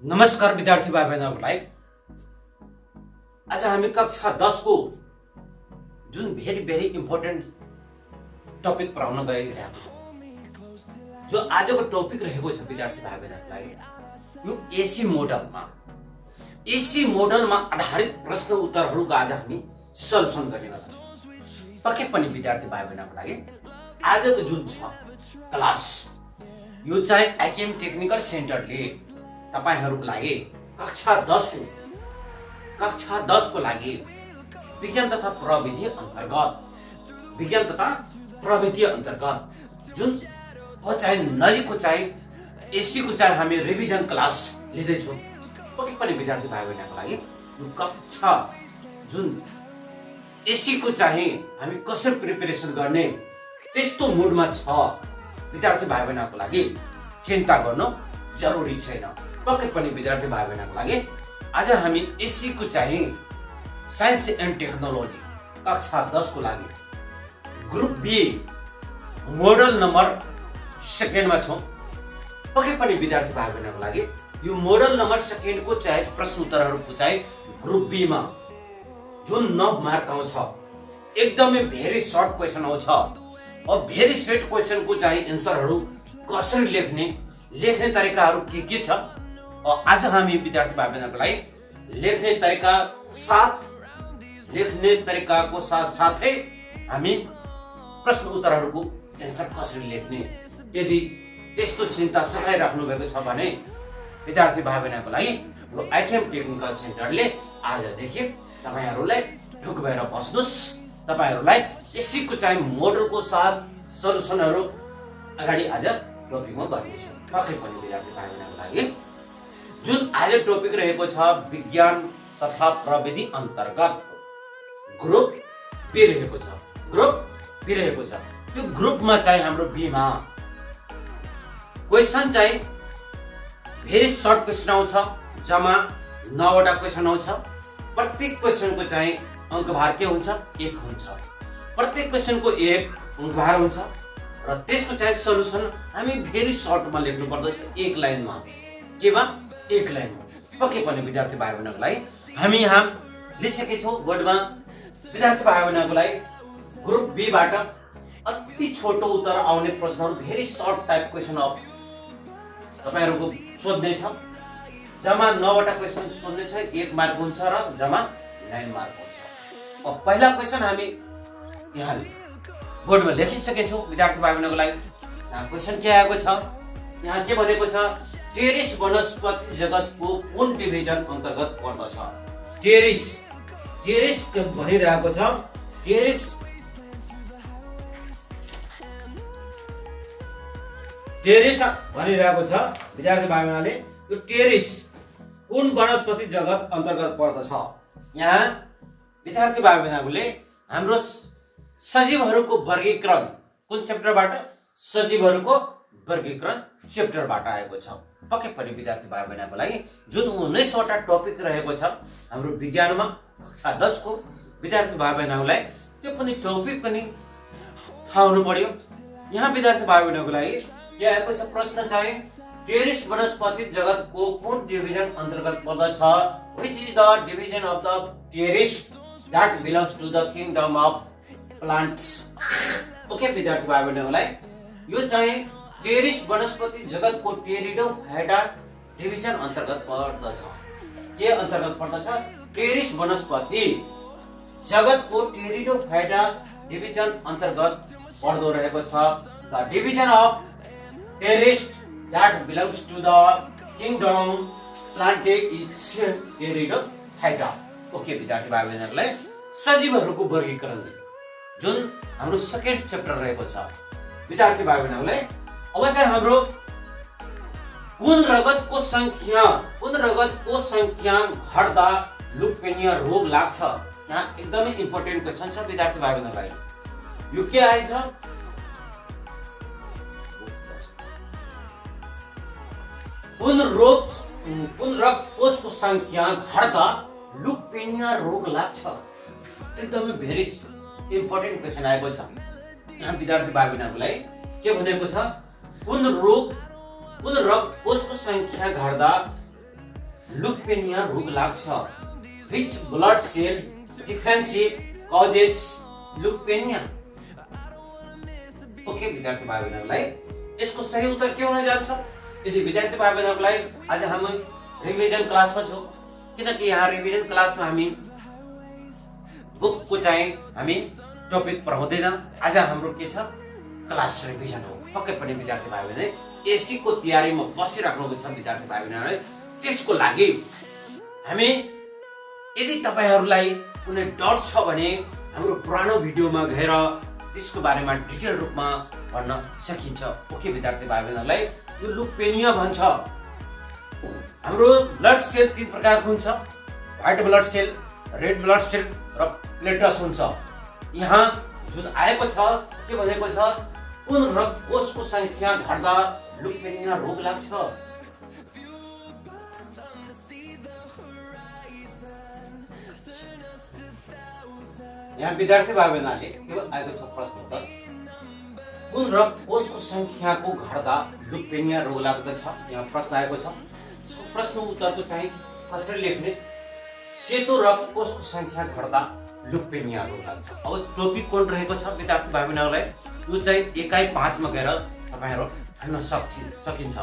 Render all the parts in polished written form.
नमस्कार विद्यार्थी भाइ बहिनीहरुलाई। आज हामी कक्षा 10 को जुन भेरी इम्पोर्टेन्ट टपिक पढाउन गइरहेको छौं। जो आजको टपिक रहेको छ विद्यार्थी भाइ बहिनीहरुलाई, यो एसी मोडलमा आधारित प्रश्न उत्तरहरुको आज हामी सल्युसन गर्ने छौं। पक्कै पनि विद्यार्थी भाइ बहिनीहरुको लागि आजको जुन छ क्लास, यो चाहिँ आइकेएम टेक्निकल सेन्टरले तपाईहरुको लागि कक्षा 10 को लागि विज्ञान तथा प्रविधि अन्तर्गत जुन चाहिँ नजिकको चाहिँ एसी को चाहिँ हामी रिभिजन क्लास लिँदै छौं। पक्कै पनि विद्यार्थी भाइ बहिनीहरुको लागि यो कक्षा जुन एसी को चाहिँ हामी कसरी प्रिपरेसन गर्ने त्यस्तो मुडमा छ। विद्यार्थी भाइ बहिनीहरुको लागि चिन्ता गर्नु जरुरी छैन। पक्कै पनि विद्यार्थी भाइ बहिनीहरुको लागि आज हामी एसी को चाहिँ साइन्स एन्ड टेक्नोलोजी कक्षा 10 को लागि ग्रुप बी मोडल नम्बर 2 मा छौं। पक्कै पनि विद्यार्थी भाइ बहिनीहरुको लागि यो मोडल नम्बर 2 को चाहिँ प्रश्न उत्तरहरुको चाहिँ ग्रुप बी मा जुन 9 मार्क आउँछ, एकदमै भेरी सर्ट क्वेशन आउँछ। अब भेरी सर्ट क्वेशन को चाहिँ एन्सरहरु कसरी लेख्ने तरिकाहरु के छ। आज हामी विद्यार्थी भाइ बहिनीहरुको लागि लेख्ने तरिकाको साथै हामी प्रश्न उत्तरहरुको एन्सर कसरी लेख्ने, यदि त्यस्तो चिन्ता सघाइराख्नु भएको छ भने विद्यार्थी भाइ बहिनीहरुको लागि यो आइकेएम टेक्निकल सेन्टरले आजदेखि तपाईहरुलाई ढुक भएर बस्नुस्। तपाईहरुलाई एसी को चाहिँ मोडलको साथ सल्युसनहरु अगाडि आज टपिकमा गर्ने छौं। पक्कै पनि विद्यार्थी भाइ बहिनीहरुको लागि जुन आज टपिक रहेको छ विज्ञान तथा प्रविधि अन्तर्गत ग्रुप बी रहेको छ। त्यो ग्रुपमा चाहिँ हाम्रो बी मा क्वेशन चाहिँ भेरी सर्ट क्वेशन आउँछ। जम्मा 9 वटा क्वेशन आउँछ। प्रत्येक क्वेशनको चाहिँ अंकभार के हुन्छ? 1 हुन्छ। प्रत्येक क्वेशनको 1 अंकभार हुन्छ र त्यसको चाहिँ सल्युसन हामी भेरी सर्टमा लेख्नु पर्दछ, 1 लाइनमा। केमा? 1 लाइनमा। पक्कै पनि विद्यार्थी भाइ बहिनीहरुको लागि हामी यहाँ लेखिसकेका छौं बोर्डमा। विद्यार्थी भाइ बहिनीहरुको लागि ग्रुप बी बाट अति छोटो उत्तर आउने प्रश्नहरु very short type question of तपाईहरुको सोध्ने छ। जम्मा 9 वटा क्वेशन सोध्ने छ, 1 मार्क हुन्छ र जम्मा 9 मार्क हुन्छ। अब पहिला क्वेशन हामी यहाँ बोर्डमा लेखिसकेका छौं विद्यार्थी भाइ बहिनीहरुको लागि। यहाँ क्वेशन के आएको छ? यहाँ के भनेको छ? टेरिस वनस्पति जगतको कुन डिभिजन अन्तर्गत पर्दछ? टेरिस के भनिरहेको छ। टेरिस भनिरहेको छ विद्यार्थी भाइ बहिनीहरुले, यो टेरिस कुन वनस्पति जगत अन्तर्गत पर्दछ? यहाँ विद्यार्थी भाइ बहिनीहरुले हाम्रो सजीवहरुको वर्गीकरण कुन च्याप्टरबाट? सजीवहरुको वर्गीकरण च्याप्टरबाट आएको छ। पक्कै पनि विद्यार्थी भाइ बहिनीहरुको लागि जुन 19 वटा टपिक रहेको छ हाम्रो विज्ञानमा कक्षा 10 को विद्यार्थी भाइ बहिनीहरुलाई त्यो पनि टपिक पनि थाहा हुनु पर्यो। यहाँ विद्यार्थी भाइ बहिनीहरुको लागि के आएको छ प्रश्न चाहिँ टेरिस वनस्पति जगतको कुन डिभिजन अन्तर्गत पर्दछ? Which is the division of the pteris that belongs to the kingdom of plants? Okay विद्यार्थी भाइ बहिनीहरुलाई यो चाहिँ टेरिस वनस्पति जगतको टेरिडोफाइटा डिभिजन अन्तर्गत पर्दछ। के अन्तर्गत पर्दछ? टेरिस वनस्पति जगतको टेरिडोफाइटा डिभिजन अन्तर्गत पर्दो रहेको छ। The division of Pteris that belongs to the kingdom Plantae is Pteridophyta. Okay विद्यार्थी भाइ बहिनीहरुलाई सजीवहरुको वर्गीकरण जुन हाम्रो सेकेन्ड च्याप्टर रहेको छ विद्यार्थी भाइ बहिनीहरुलाई। अब चाहिँ हाम्रो कुन रगतको संख्या घट्दा लुकेमिया रोग लाग्छ? यहाँ एकदमै इम्पोर्टेन्ट क्वेशन छ विद्यार्थी भाइ बहिनीहरुलाई। यो के आएछ? कुन रक्तकोषको संख्या घट्दा लुकेमिया रोग लाग्छ? एकदमै भेरी इम्पोर्टेन्ट क्वेशन आएको छ। यहाँ विद्यार्थी भाइ बहिनीहरुलाई के भनेको छ? कुन रक्तकोषको संख्या घट्दा लुकेमिया रोग लाग्छ। Which blood cell deficiency causes leukemia? Okay विद्यार्थी भाइ बहनहरुलाई यसको सही उत्तर के हुन जान्छ? यदि विद्यार्थी भाइ बहनहरुलाई आज हामी रिभिजन क्लासमा छौं, किनकि यहाँ रिभिजन क्लासमा हामी बुकको चाहिँ हामी टपिक पढाउँदैन। आज हाम्रो के छ? क्लास रिभिजन हो। पक्कै पनि विद्यार्थी भाइ बहनले एसी को तयारीमा बसिराख्नु छ विद्यार्थी भाइ बहनहरुले। त्यसको लागि हामी यदि तपाईहरुलाई कुनै डाउट छ भने हाम्रो पुरानो भिडियोमा गएर त्यसको बारेमा डिटेल रूपमा पढ्न सकिन्छ। ओके विद्यार्थी भाइ बहनहरुलाई यो लुकेमिया भन्छ। हाम्रो ब्लड सेल तीन प्रकारको हुन्छ, white blood cell, red blood cell र प्लेटलेट्स हुन्छ। यहाँ जुन आएको छ के भनेको छ? कुन रक्त कोषको संख्या घट्दा लुकेमिया रोग लाग्छ? यहाँ विद्यार्थी भाइ बहनले केवल आएको छ प्रश्न उत्तर। कुन रक्त कोषको संख्याको घट्दा लुकेमिया रोग लाग्दछ? यहाँ प्रश्न आएको छ। प्रश्न उत्तरको चाहिँ कसरी लेख्ने? सेतो रक्त कोषको संख्या घट्दा लुकेमिया रोग लाग्छ। अब टपिक कोड रहेको छ विद्यार्थी भाइ बहनहरुलाई, यो चाहिँ एकाइ 5 मा गएर तपाईहरु हेर्न सकिन्छ।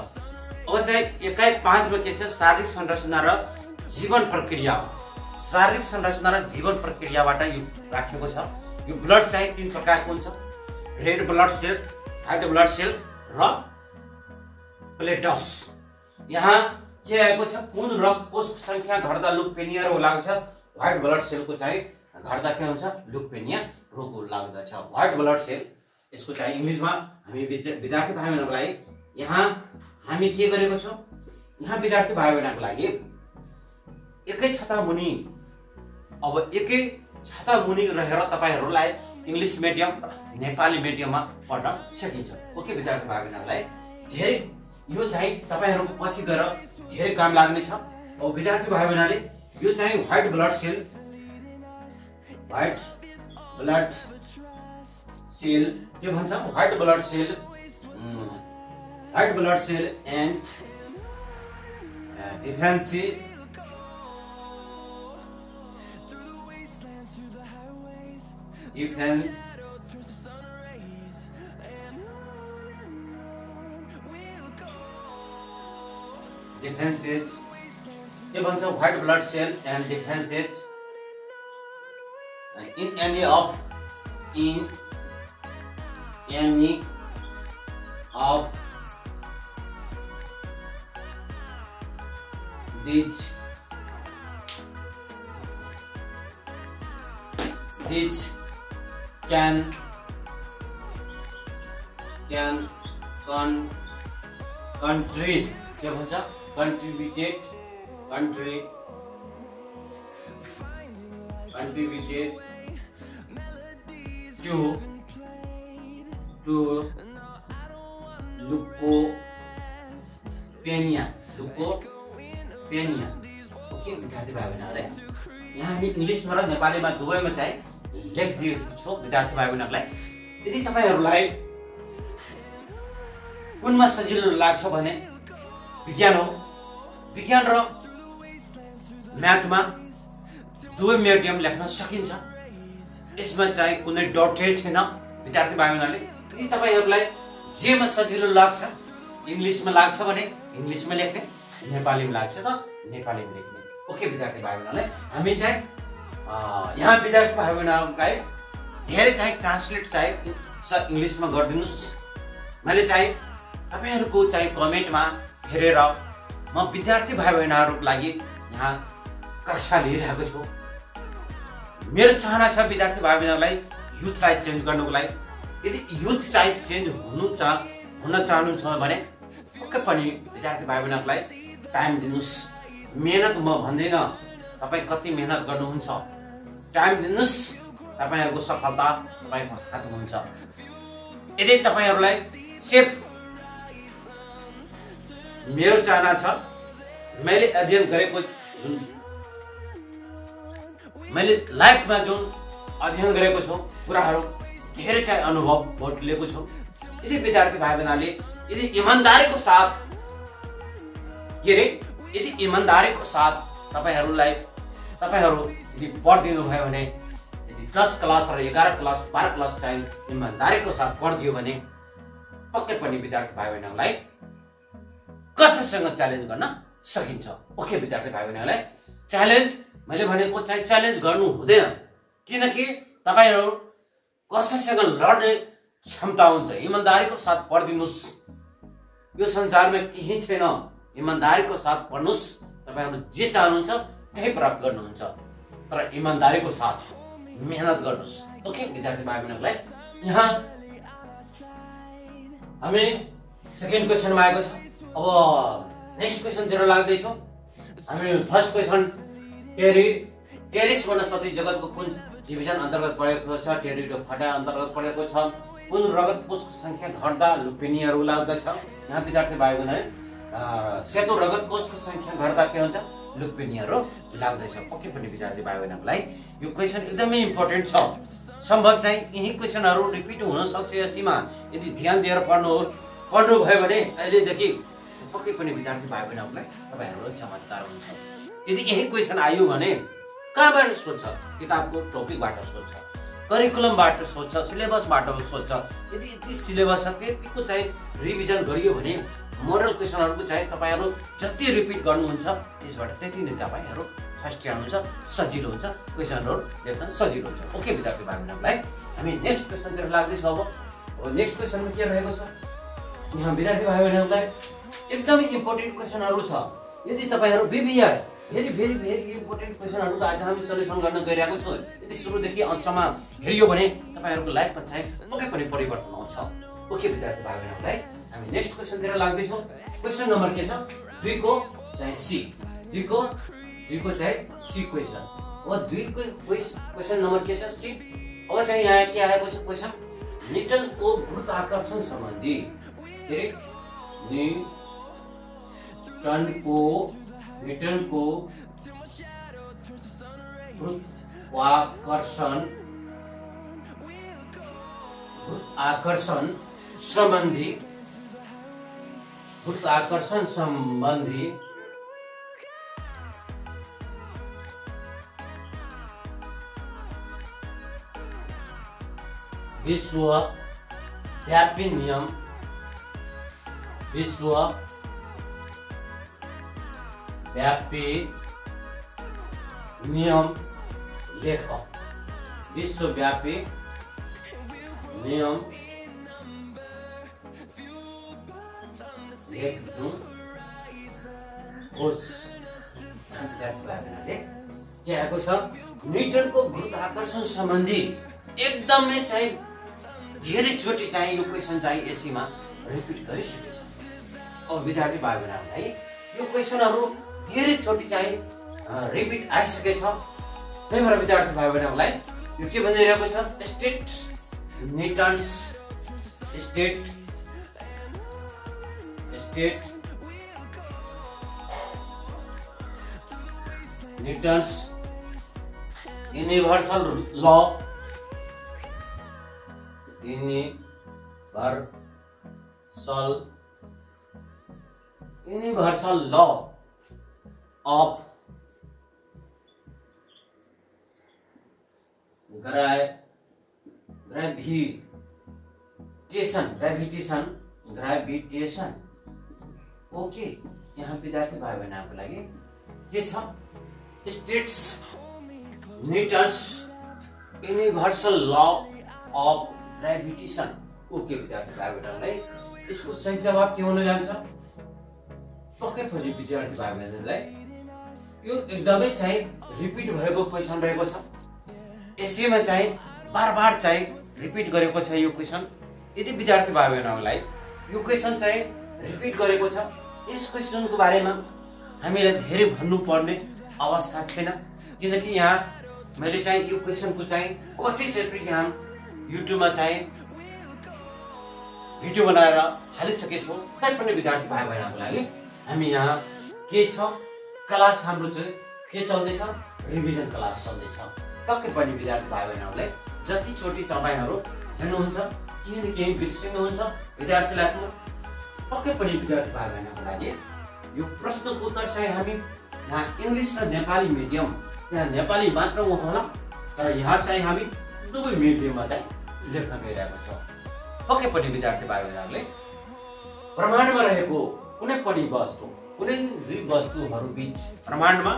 अब चाहिँ एकाइ 5 मा के छ? शारीरिक संरचना र जीवन प्रक्रिया। शारीरिक संरचना र जीवन प्रक्रियाबाट यो राखेको छ। यो ब्लड चाहिँ तीन प्रकारको हुन्छ, red blood cell, white blood cell र प्लेटलेट्स। यहाँ के आएको छ? कुन रक्त कोषको संख्या घट्दा लुकेमिया रोग लाग्छ? व्हाइट ब्लड सेलको चाहिँ घट्दा के हुन्छ? लुकेमिया रोग लाग्दछ। व्हाइट ब्लड सेल यसको चाहिँ इंग्लिशमा हामी विद्यार्थी भाइ बहनहरुलाई यहाँ हामी के गरेको छौं? यहाँ विद्यार्थी भाइ बहनहरुको लागि एकै छता मुनि, अब एकै छता मुनि रहेर तपाईहरुलाई इंग्लिश मिडियम नेपाली मिडियममा पढ्न सकिन्छ। ओके विद्यार्थी भाइ बहनहरुलाई धेरै यो चाहिँ तपाईहरुको पछि गएर धेरै काम लाग्ने छ। अब विद्यार्थी भाइ बहनहरुले यो चाहिँ white blood cell, white blood cell के भन्छ? White blood cell, white blood cell and defences defenses के भन्छ? White blood cell and defences in any of these can contribute के भन्छ? contributed to leukopenia। ओके विद्यार्थी भाइ बहनहरुले यहाँ हामी इंग्लिशमा र नेपालीमा दुवैमा चाहिँ लेखिदिएको छु विद्यार्थी भाइ बहनहरुलाई। यदि तपाईहरुलाई कुनमा सजिलो लाग्छ भने विज्ञान हो। विज्ञान र म्याथमा दुवै मिडियम लेख्न सकिन्छ। यसमा चाहिँ कुनै डाउटै छैन विद्यार्थी भाइ बहनहरुले। यदि तपाईहरुलाई जेमा सजिलो लाग्छ, इंग्लिशमा लाग्छ भने इंग्लिशमा लेख्ने, नेपालीमा लाग्छ त नेपालीमा लेख्ने। ओके विद्यार्थी भाइ बहनहरुले हामी चाहिँ यहाँ विद्यार्थी भाइ बहनहरुलाई धेरै चाहिँ ट्रान्सलेट चाहिँ इंग्लिशमा गरिदिनुस्। मैले चाहिँ तपाईहरुको चाहिँ कमेन्टमा हेरेर म विद्यार्थी भाइ बहनहरुको लागि यहाँ कक्षा लिइरहेको छु। मेरो चाहना छ विद्यार्थी भाइ बहनहरुलाई युथलाई चेन्ज गर्नुको लागि। यदि युथ चाहिँ चेन्ज हुन चाहनुहुन्छ भने पक्कै पनि विद्यार्थी भाइ बहनहरुलाई टाइम दिनुस्। मेहनत म भन्दैन, तपाई कति मेहनत गर्नुहुन्छ, टाइम दिनुस्, तपाईहरुको सफलता तपाईको हातमा हुन्छ। यदि तपाईहरुलाई सिर्फ मेरो चाहना छ, मैले अध्ययन गरेको जुन मैले लाइफमा जुन अध्ययन गरेको छु कुराहरु धेरै चाहिँ अनुभव लिएको छु। यदि विद्यार्थी भाइ बहनहरुले यदि इमानदारीको साथ के रे यदि इमानदारीको साथ तपाईहरू यदि पढिदिनु भयो भने, यदि 10 क्लास र 11 क्लास 12 क्लास चाहिँ इमानदारीको साथ पढिदियो भने पक्कै पनि विद्यार्थी भाइ बहिनीहरूलाई कसैसँग च्यालेन्ज गर्न सकिन्छ। ओके विद्यार्थी भाइ बहिनीहरूलाई च्यालेन्ज मैले भनेको चाहिँ च्यालेन्ज गर्नु हुँदैन, किनकि तपाईहरू कसैसँग लड्ने क्षमता हुन्छ। इमानदारीको साथ पढिदिनुस्, यो संसारमा केही छैन। इमानदारीको साथ पढ्नुस्, तपाईहरू जे चाहनुहुन्छ त्यही प्राप्त गर्नुहुन्छ, तर इमानदारीको साथ मेहनत गर्नुस्। ओके विद्यार्थी भाइ बहिनीहरूलाई यहाँ हामी सेकेन्ड क्वेसनमा आएको छ। अब नेक्स्ट क्वेसनतिर लाग्दैछौँ। हामी फर्स्ट क्वेसन टेरिस वनस्पति जगतको कुन डिभिजन अन्तर्गत परेको छ? टेरिडोफाटा अन्तर्गत परेको छ। कुन रगत कोषको संख्या घट्दा लुपिनियाहरू लाग्दछ? यहाँ विद्यार्थी भाइ बहिनी सेतो रगत कोषको संख्या घट्दा के हुन्छ? लुपिनियाहरू लाग्दछ। पक्कै पनि विद्यार्थी भाइ बहिनीहरूलाई यो क्वेसन एकदमै इम्पोर्टेन्ट छ। सम्भव चाहिँ यही क्वेसनहरू रिपिट हुन सक्छ यसैमा यदि ध्यान दिएर पढ्नु भयो भने अहिलेदेखि पक्कै पनि विद्यार्थी भाइ बहिनीहरूलाई तपाईहरुले चमत्कार हुन्छ। यदि यही क्वेसन आयो भने कहाँबाट सोध्छ? किताबको टपिकबाट सोध्छ, करिकुलमबाट सोध्छ, सिलेबसबाट सोध्छ। यदि यति सिलेबस छ त्यतिको चाहिँ रिभिजन गरियो भने मोडल क्वेसनहरुको चाहिँ तपाईहरु जति रिपिट गर्नुहुन्छ त्यसबाट त्यति नै तपाईहरु फर्स्ट जानुहुन्छ, सजिलो हुन्छ, क्वेसनहरु लेख्न सजिलो हुन्छ। ओके विद्यार्थी भाइ बहिनीहरूलाई हामी नेक्स्ट क्वेसनतिर लाग्दैछौँ। अब नेक्स्ट क्वेसनमा के रहेको छ? यहाँ विद्यार्थी भाइ बहिनीहरूलाई एकदमै इम्पोर्टेन्ट क्वेसनहरु छ। यदि तपाईहरु बीबीआई भेरी इम्पोर्टेन्ट क्वेसनहरु आज हामी सल्युसन गर्न गइरहेको छौँ। यदि सुरुदेखि अन्तसम्म हेरियो भने तपाईहरुको लाइफमा चाहिँ पक्कै पनि परिवर्तन आउँछ। ओके विद्यार्थी भाइ बहिनीहरूलाई हामी नेक्स्ट क्वेसनतिर लाग्दैछौँ। क्वेसन नम्बर के छ? 2 को चाहिँ सी, 2 को चाहिँ सी क्वेसन। अब 2 को क्वेसन नम्बर के छ? सी। अब चाहिँ यहाँ के आएको छ क्वेसन? न्युटनको गुरुत्वाकर्षण सम्बन्धी न्युटनको गुरुत्वाकर्षण सम्बन्धी विश्वव्यापी नियम लेख। विश्वव्यापी नियम लेख्नुहोस्। के आएको छ? न्युटनको गुरुत्वाकर्षण सम्बन्धी एकदमै चाहिँ धेरै चोटि चाहिँ यो क्वेसन चाहिँ एसीमा रिपिट गरिसकेको छ। अब विद्यार्थी भाइ बहिनीहरूलाई यो क्वेसनहरु धेरै चोटि चाहिँ रिपिट आइसकेको छ। त्यही भएर विद्यार्थी भाइ बहिनीहरूलाई यो के भनिरहेको छ? Newton's universal law of gravitation. Okay यहाँ विद्यार्थी भाइ बहिनीहरुको लागि के छ? States Newton's universal law of gravitation. Okay विद्यार्थी भाइ बहिनीहरुलाई यसको सही जवाब के हुन जान्छ? पक्कै पनि विद्यार्थी भाइ बहिनीहरुलाई यो एकदमै चाहिँ रिपिट भएको क्वेसन रहेको छ। यसैमा चाहिँ बार चाहिँ रिपिट गरेको छ यो क्वेसन। यदि विद्यार्थी भाइ बहिनीहरुलाई यो क्वेसन चाहिँ रिपिट गरेको छ, यस क्वेसनको बारेमा हामीलाई धेरै भन्नु पर्ने अवस्था छैन, किनकि यहाँ मैले चाहिँ यो क्वेसनको चाहिँ कति चोटि यहाँ युट्युबमा चाहिँ भिडियो बनाएर हालिसकेको छु। तैपनि विद्यार्थी भाइ बहिनीहरुको लागि हामी यहाँ के छ? क्लास हाम्रो चाहिँ के चल्दैछ? रिभिजन क्लास चल्दैछ। पक्कै पनि विद्यार्थी भाइ बहिनीहरुले जति चोटि तपाईहरु हेर्नुहुन्छ केही न केही बिर्सिनुहुन्छ विद्यार्थीलाई पक्कै पनि विद्यार्थी भाइ बहिनीहरुको लागि यो प्रश्नको उत्तर चाहिँ हामी यहाँ इङ्ग्लिस र नेपाली मिडियम, त्यहाँ नेपाली मात्र होला, तर यहाँ चाहिँ हामी दुवै मिडियममा चाहिँ लेख्न गइरहेको छौँ। पक्कै पनि विद्यार्थी भाइ बहिनीहरूले ब्रह्माण्डमा रहेको कुनै पनि वस्तु, कुनै दुई वस्तुहरू बीच, ब्रह्माण्डमा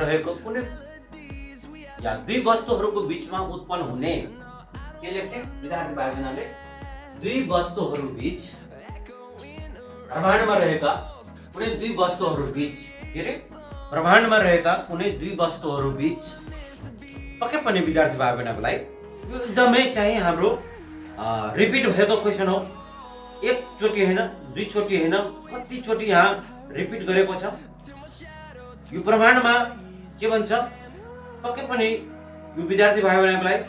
रहेको कुनै या दुई वस्तुहरूको बीचमा उत्पन्न हुने के लेख्ने विद्यार्थी भाइ बहिनीहरूले दुई वस्तुहरू बीच, ब्रह्माण्डमा रहेका कुनै दुई वस्तुहरू बीच, के अरे ब्रह्माण्डमा रहेका कुनै दुई वस्तुहरू बीच, पक्कै पनि विद्यार्थी भाइ बहिनीको लागि यो एकदमै चाहिँ हाम्रो रिपिट भएको क्वेसन हो। एकचोटि होइन, दुईचोटि होइन, कतिचोटि यहाँ रिपिट गरेको छ। यो ब्रह्माण्डमा के भन्छ पक्कै पनि यो विद्यार्थी भाइ बहिनीको लागि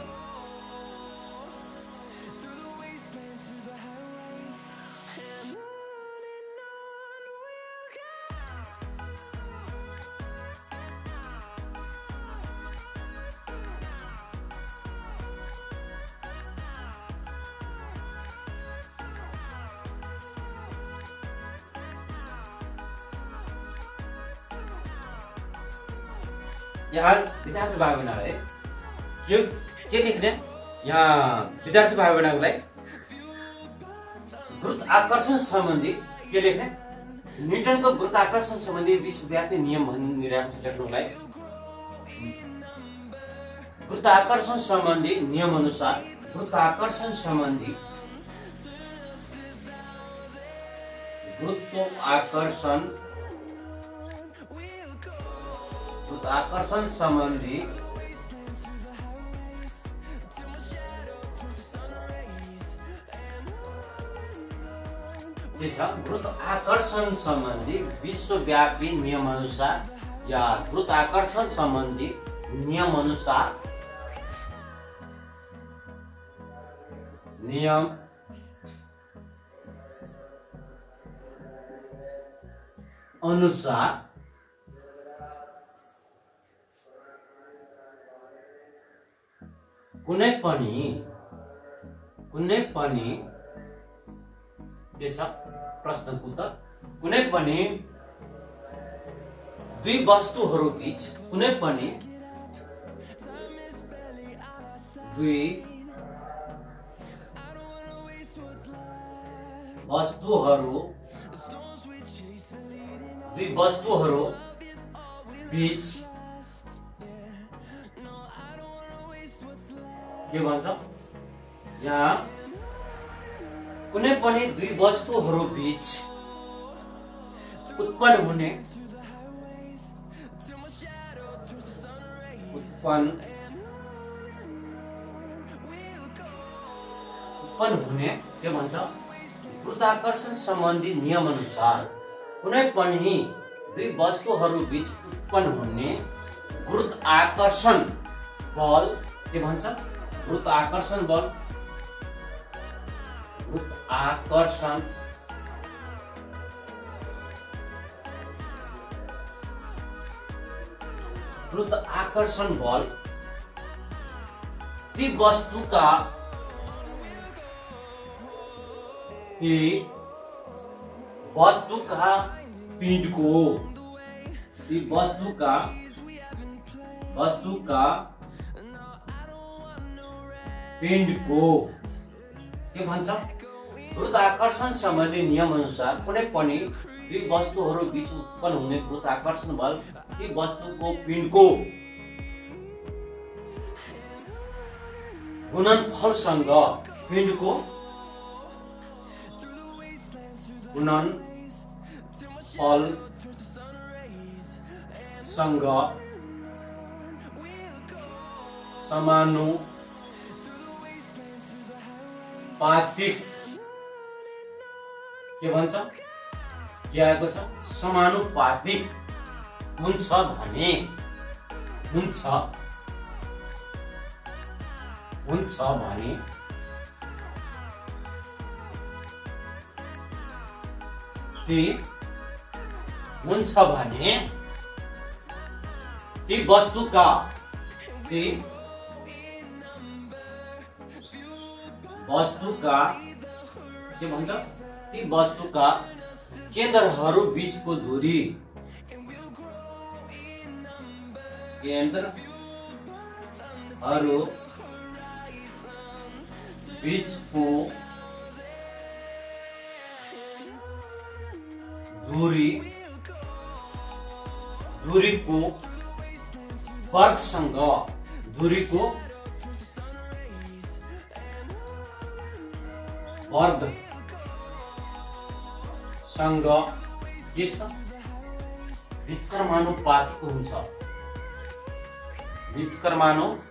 यहाँ विद्यार्थी भाइ बहिनीलाई के लेख्ने, यहाँ विद्यार्थी भाइ बहिनीलाई गुरुत्वाकर्षण सम्बन्धी के लेख्ने, न्युटनको गुरुत्वाकर्षण सम्बन्धी विश्वव्यापी नियम भनिरहेको छ लेख्नुलाई। गुरुत्वाकर्षण सम्बन्धी नियम अनुसार गुरुत्वाकर्षण सम्बन्धी के छ, गुरुत्वाकर्षण सम्बन्धी विश्वव्यापी नियम अनुसार या गुरुत्वाकर्षण सम्बन्धी नियम अनुसार कुनै पनि के छ प्रश्नको उत्तर, कुनै पनि दुई वस्तुहरू बीच, कुनै पनि दुई वस्तुहरू बीच के भन्छ, यहाँ कुनै पनि दुई वस्तुहरू बीच उत्पन्न हुने के भन्छ, गुरुत्वाकर्षण सम्बन्धी नियम अनुसार कुनै पनि दुई वस्तुहरू बीच उत्पन्न हुने गुरुत्वाकर्षण बल के भन्छ, गुरुत्वाकर्षण बल, गुरुत्वाकर्षण बल ती वस्तुका पिण्डको के भन्छ, गुरुत्वाकर्षण सम्बन्धी नियम अनुसार कुनै पनि दुई वस्तुहरू बीच उत्पन्न हुने गुरुत्वाकर्षण बल ती वस्तुको पिण्डको गुणनफलसँग समानुपातिक के भन्छ, के आएको छ, समानुपातिक हुन्छ भने ती वस्तुका के भन्छ, ती वस्तुका केन्द्रहरू बीचको दूरी, केन्द्रहरू बीचको दूरीको वर्गसँग के छ व्युत्क्रमानुपातिक हुन्छ। व्युत्क्रमानुपातिक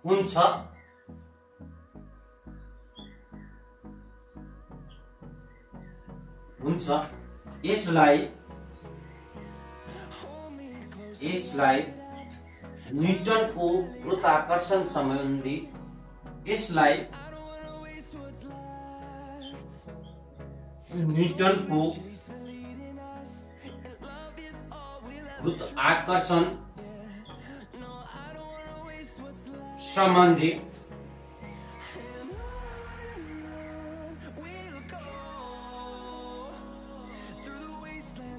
हुन्छ। यसलाई न्युटनको गुरुत्वाकर्षण सम्बन्धी गुरुत्वाकर्षण सम्बन्धी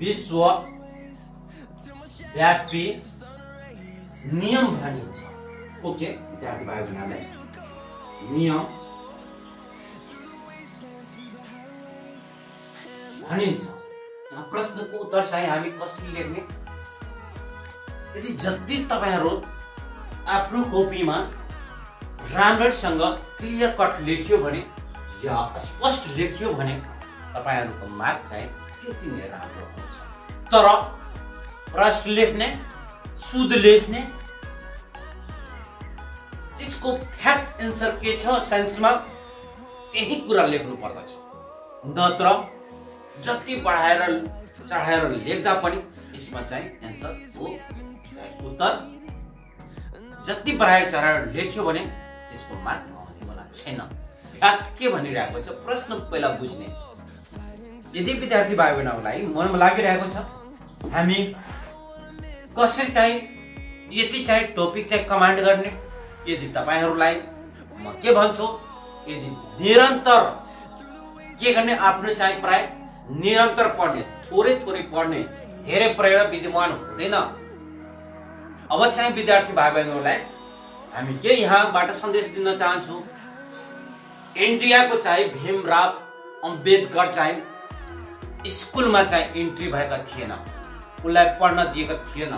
विश्वव्यापी नियम भनिन्छ। ओके विद्यार्थी भाइ बहनलाई नियम भनिन्छ। यहाँ प्रश्नको उत्तर चाहिँ हामी कसरी लेख्ने? यदि जति तपाईहरु आफ्नो कपीमा राम्रोसँग क्लियर कट लेख्यो भने या स्पष्ट लेख्यो भने तपाईहरुको मार्क चाहिँ त्यति नै राम्रो हुन्छ। तर प्रश्न लेख्ने, शुद्ध लेख्ने, त्यसको फ्याक्ट एन्सर के छ साइन्समा त्यही कुरा लेख्नु पर्दछ। नत्र जति बढाएर चढाएर लेख्दा पनि यसमा चाहिँ एन्सर हो चाहिँ उत्तर जति बढाएर चढाएर लेख्यो भने त्यसको मार्क नहुनेवाला छैन। फ्याक्ट के भनिरहेको छ प्रश्न पहिला बुझ्ने। यदि विद्यार्थी भाइ बहनहरूलाई मनमा लागिरहेको छ हामी कसरी चाहिँ यति चाहिँ टपिक चाहिँ कमान्ड गर्ने, यदि तपाईहरुलाई म के भन्छु यदि निरन्तर के गर्ने आफ्नो चाहिँ प्राय निरन्तर पढ्ने, थोरै पढ्ने, धेरै प्रेरणा विद्यमान हुँदैन। अब चाहिँ विद्यार्थी भाइ बहनहरूलाई हामी के यहाँबाट सन्देश दिन चाहन्छु। इन्डियाको चाहिँ भीमराव अम्बेडकर चाहिँ स्कुलमा चाहिँ इन्ट्री भएका थिएन, उनलाई पढ्न दिएका थिएन।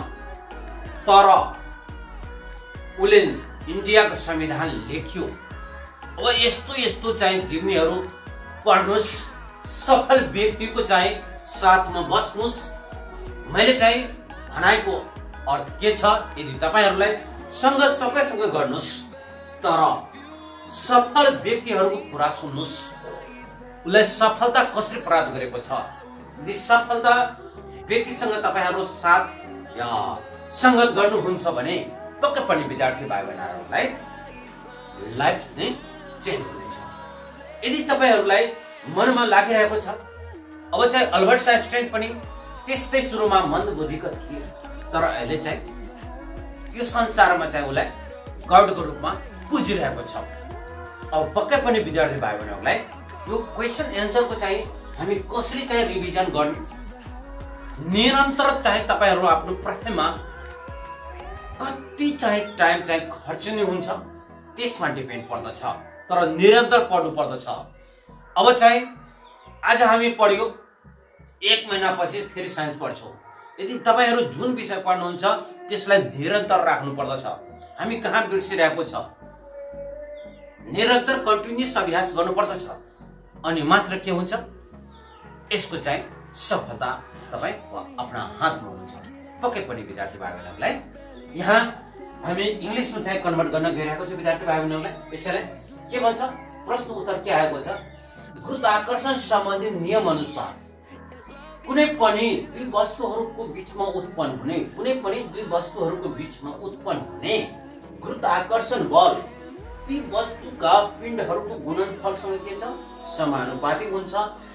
तर उले इन्डियाको संविधान लेख्यो। अब यस्तो चाहिँ जिम्मेहरू पढ्नुस्, सफल व्यक्तिको चाहिँ साथमा बस्नुस्। मैले चाहिँ भनाइको अर्थ के छ, यदि तपाईहरुलाई संगत सबैसँग गर्नुस् तर सफल व्यक्तिहरूको कुरा सुन्नुस्। उलाई सफलता कसरी प्राप्त गरेको छ, यदि सफलता व्यक्तिसँग तपाईहरु साथ या संगत गर्नुहुन्छ भने पक्कै पनि विद्यार्थी भाइ बहनहरूलाई लाइफ नै चेन्ज हुनेछ। यदि तपाईहरुलाई मनमा लागिरहेको छ अब चाहिँ अल्बर्ट आइन्स्टाइन पनि त्यस्तै सुरुमा मन्दबुद्धिका थिए, तर अहिले चाहिँ यो संसारमा चाहिँ उलाई गडको रूपमा पुजिरहेको छ। अब पक्कै पनि विद्यार्थी भाइ बहनहरूलाई यो क्वेशन एन्सरको चाहिँ हामी कसरी चाहिँ रिभिजन गर्ने, निरन्तर चाहिँ तपाईहरु आफ्नो पढाइमा कति चाहिँ टाइम चाहिँ खर्चनी हुन्छ त्यसमा डिपेन्ड पर्दछ। तर निरन्तर पढ्नु पर्दछ। अब चाहिँ आज हामी पढ्यो, 1 महिनापछि फेरि साइन्स पढ्छौँ। यदि तपाईहरु जुन विषय पढ्नुहुन्छ त्यसलाई निरन्तर राख्नु पर्दछ। हामी कहाँ बिर्सिरहेको छ, निरन्तर कन्टिन्युअस अभ्यास गर्नु पर्दछ अनि मात्र के हुन्छ यसको चाहिँ सफलता तपाई आफ्ना हातमा हुन्छ। पक्कै पनि विद्यार्थी भाइ बहनहरूलाई यहाँ हामी इंग्लिशमा चाहिँ कन्भर्ट गर्न गइरहेको छु विद्यार्थी भाइ बहनहरूलाई। यसैले के भन्छ प्रश्न उत्तर के आएको छ, गुरुत्वाकर्षण सम्बन्धी नियम अनुसार कुनै पनि दुई वस्तुहरूको बीचमा उत्पन्न हुने गुरुत्वाकर्षण बल ती वस्तुका पिण्डहरूको गुणनफलसँग के छ समानुपातिक हुन्छ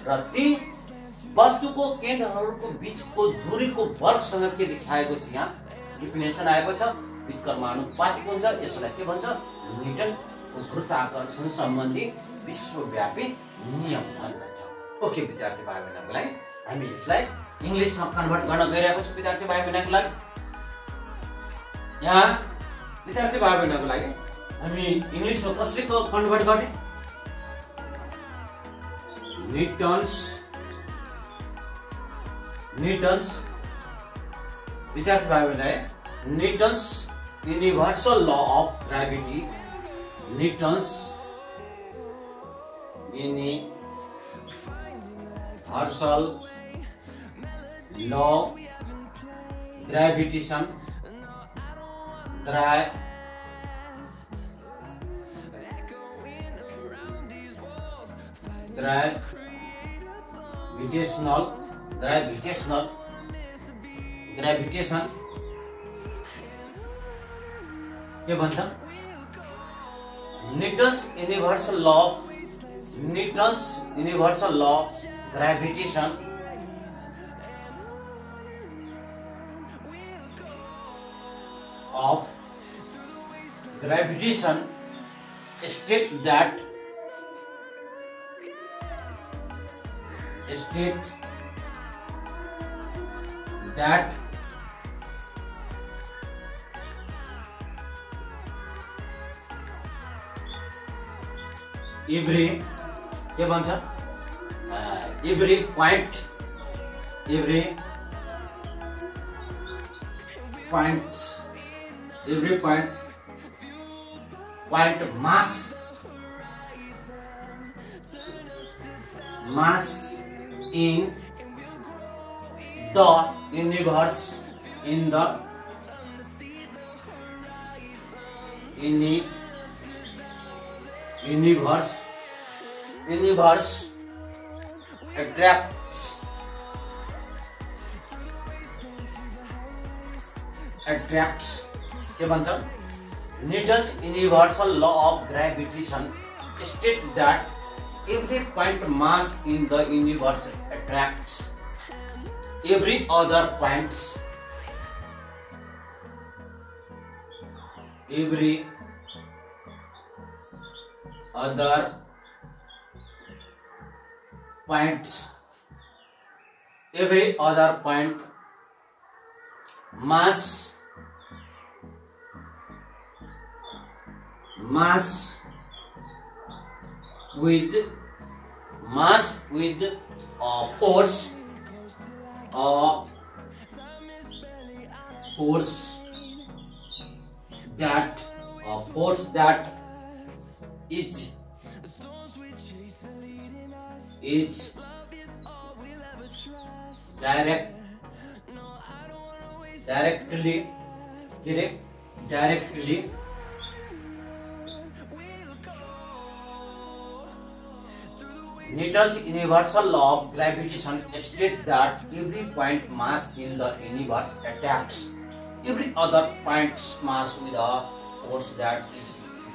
र ती वस्तुको केन्द्रहरूको बीचको दूरीको वर्गसँग के देखाएको छ? यहाँ डिफिनेसन आएको छ, व्युत्क्रम आनुपातिक हुन्छ। यसलाई के भन्छ? न्युटनको गुरुत्वाकर्षण सम्बन्धी विश्वव्यापी नियम भन्दछ। ओके विद्यार्थी भाइ बहिनीहरुको लागि हामी यसलाई इंग्लिशमा कन्भर्ट गर्न गइरहेको छौं। विद्यार्थी भाइ बहिनीहरुको लागि यहाँ विद्यार्थी भाइ बहिनीहरुको लागि हामी इंग्लिशमा कसरी कन्भर्ट गर्ने? न्युटन्स विद्यार्थी भाइ बहिनीहरु Newton's universal law of gravity, Newton's universal law gravitation gravitation के भन्छ? Newton's universal law gravitation of gravitation state that every के भन्छ? every point mass in the universe attracts के भन्छ? Newton's universal law of gravitation states that every point mass in the universe attracts every other points mass with a force that is directly Newton's universal law of gravitation states that every point mass in the universe attracts every other point's mass with a force that is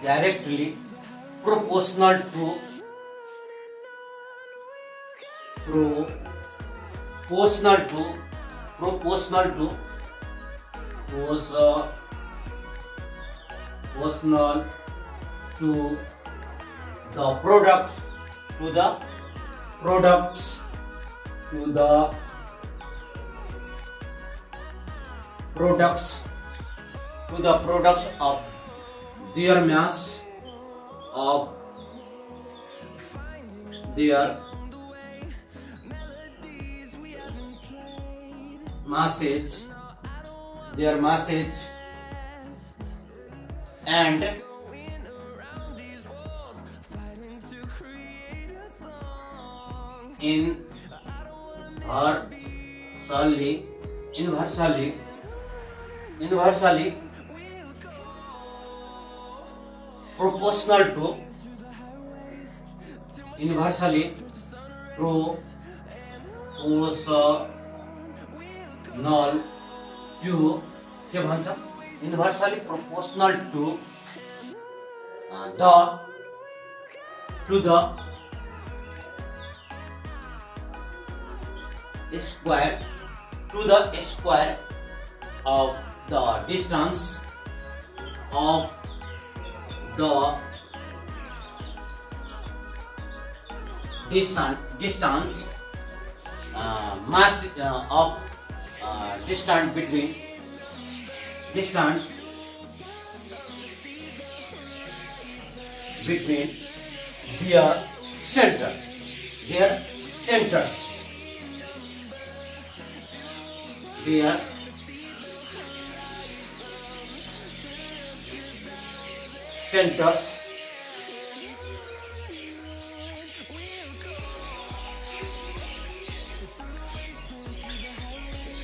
directly proportional to the products of their masses and inversely proportional to के भन्छ? inversely proportional to the square to the square of the distance of the distance mass of distance between their centers.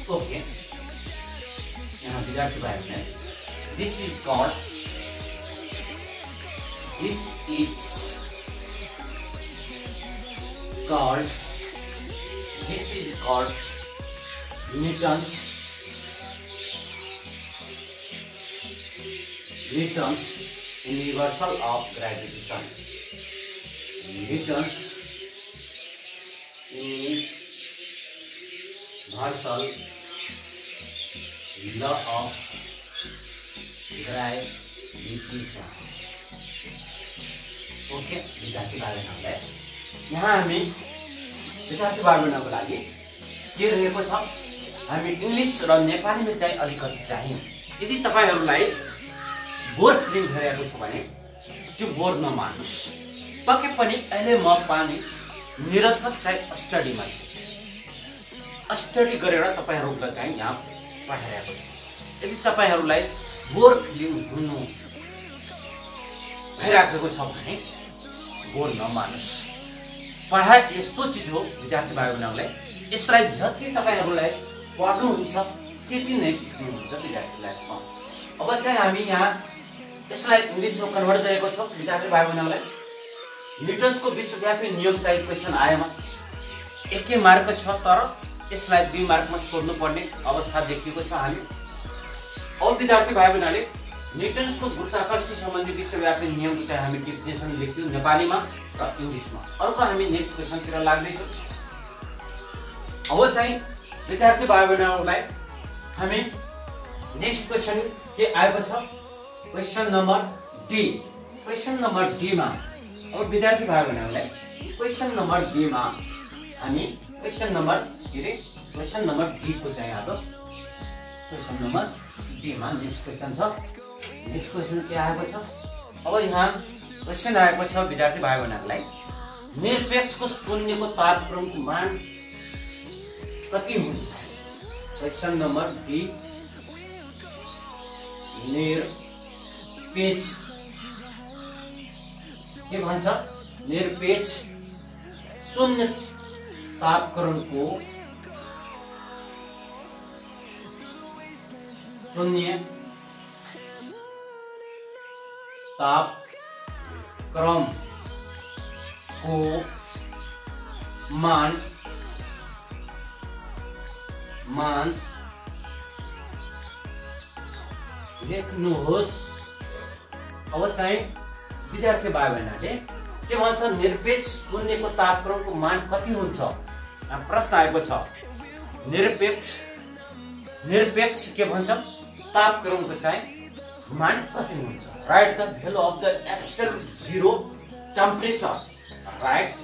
Okay. यहाँ विद्यार्थी भाइहरुले this is called Newton's universal of gravitation. Newton's universal law of gravitation. Okay विद्यार्थी भाइहरुलाई यहाँ हामी विद्यार्थी भाइहरुको लागि के रहेको छ हामी इंग्लिश र नेपालीमा चाहिँ अलिकति चाहिँ यदि तपाईहरुलाई बोर फिलिङ भइरहेको छ भने त्यो बोर नमान्नुस् पक्कै पनि अहिले म पानी निरन्तर चाहिँ स्टडीमा छु स्टडी गरेर तपाईहरुलाई चाहिँ यहाँ पढाइरहेको छु यदि तपाईहरुलाई बोर फिलिङ हुनु भइरहेको छ भने बोर नमान्नुस् पढाइ यस्तो चीज हो विद्यार्थी भाइहरुलाई यसलाई जति तपाईहरुलाई पढ्नुहुन्छ त्यति नै सिक्नुहुन्छ विद्यार्थी लाइफमा अब चाहिँ हामी यहाँ यसलाई इंग्लिशमा कन्भर्ट गरेको छौं विद्यार्थी भाइहरुलाई न्यूटनको विश्वव्यापी नियम चाहिँ क्वेशन आएमा 1 मार्क छ तर यसलाई 2 मार्कमा सोध्नु पर्ने अवस्था देखिएको छ हामी अब विद्यार्थी भाइहरुले न्यूटनको गुरुत्वाकर्षण सम्बन्धी विश्वव्यापी नियमको चाहिँ हामी डेफिनेसन लेख्यौं नेपालीमा र इंग्लिशमा अर्को हामी नेक्स्ट क्वेशन तिर लाग्दै छौं अब चाहिँ विद्यार्थी भाइहरुलाई हामी नेक्स्ट क्वेशन के आएको छ क्वेशन नम्बर डी मा अब विद्यार्थी भाइहरुलाई क्वेशन नम्बर डी मा हामी क्वेशन नम्बर डी को चाहिँ अब क्वेशन नम्बर डी मा नेक्स्ट क्वेशन छ नेक्स्ट क्वेशन के आएको छ अब यहाँ क्वेशन आएको छ विद्यार्थी भाइहरुलाई निरपेक्षको शून्यको तापक्रमको मान कति हुन्छ क्वेशन नम्बर डी निरपेक्ष के भन्छ निरपेक्ष शून्य तापक्रमको मान लेख्नुहोस् अब चाहिँ विद्यार्थी भाइहरुले के भन्छ निरपेक्ष शून्यको तापक्रमको मान कति हुन्छ यहाँ प्रश्न आएको छ निरपेक्ष के भन्छ तापक्रमको चाहिँ मान कति हुन्छ right the value of the absolute zero temperature right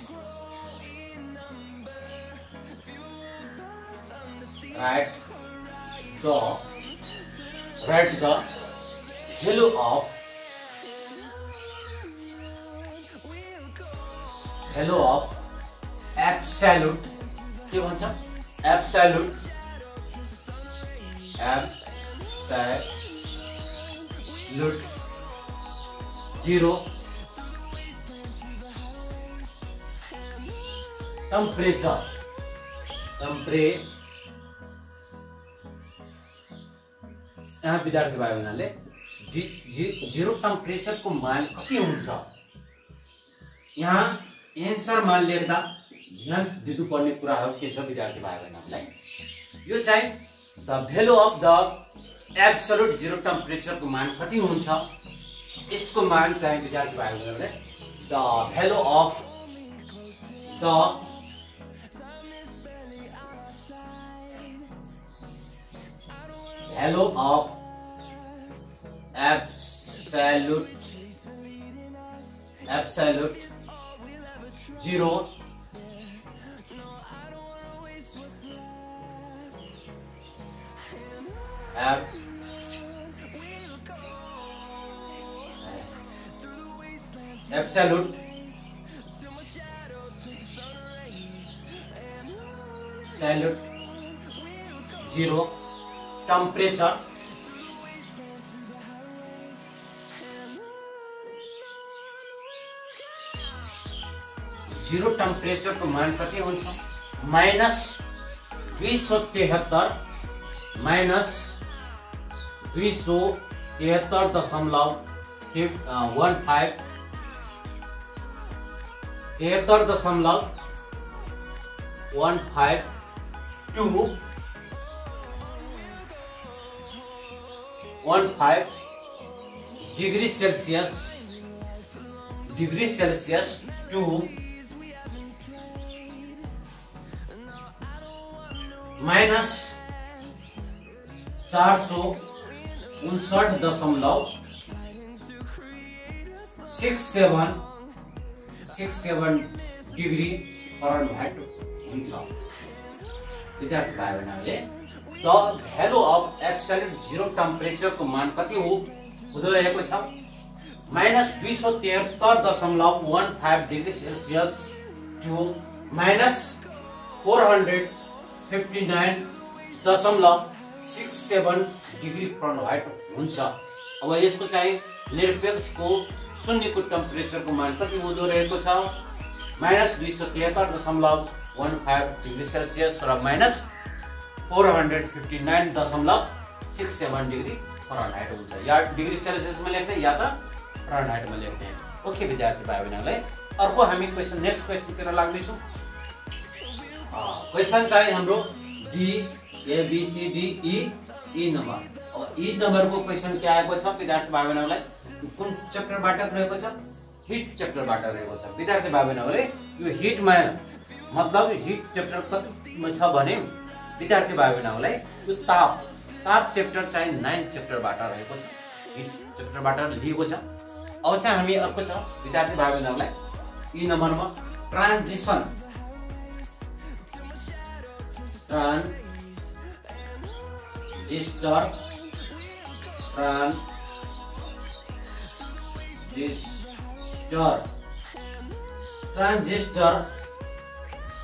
the value of absolute के भन्छ absolute zero temperature यहाँ विद्यार्थी भाइहरुले जीरो टेम्परेचर को मान कति हुन्छ यहाँ एन्सर मा लेख्दा ध्यान दिनुपर्ने कुराहरु के छ विद्यार्थी भाइहरुलाई यो चाहिँ the value of the absolute zero temperature को मान कति हुन्छ यसको मान चाहिँ विद्यार्थी भाइहरुले the value of the value of absolute 0 absolute 0 temperature zero temperature को मान कति हुन्छ -273 -273.15 degree Celsius to -459.67 degree Fahrenheit हुन्छ। विद्यार्थी भाइ बहनहरूले the value of absolute zero temperature को मान कति हुँदो रहेको छ -273.15 degree Celsius to -459.67 degree Fahrenheit हुन्छ। अब यसको चाहिँ निरपेक्षको शून्यको टेम्परेचर को मान कति हुँदो रहेको छ -273.15 डिग्री सेल्सियस र -459.67 डिग्री फरेनहाइट हुन्छ। या डिग्री सेल्सियस में लेख्ने या त फरेनहाइट में लेख्ने। ओके विद्यार्थी भाइ बहनहरूलाई अर्को हामी क्वेशन नेक्स्ट क्वेशन तिर लाग्दै छौं। क्वेशन चाहिँ हाम्रो D A B C D E number. अब ई नम्बर को क्वेशन के आएको छ विद्यार्थी भाइ बहनहरूलाई कुन चैप्टर बाट रहेको छ हिट चैप्टर बाट रहेको छ। विद्यार्थी भाइ बहनहरूले यो हिट मा मतलब हिट चैप्टर कतिमा छ भने विद्यार्थी भाइ बहनहरूलाई यो ताप चैप्टर चाहिँ 9 चैप्टर बाट रहेको छ हिट चैप्टर बाट लिएको छ। अब चाहिँ हामी अर्को छ विद्यार्थी भाइ बहनहरूलाई ई नम्बरमा ट्रान्जिस्टर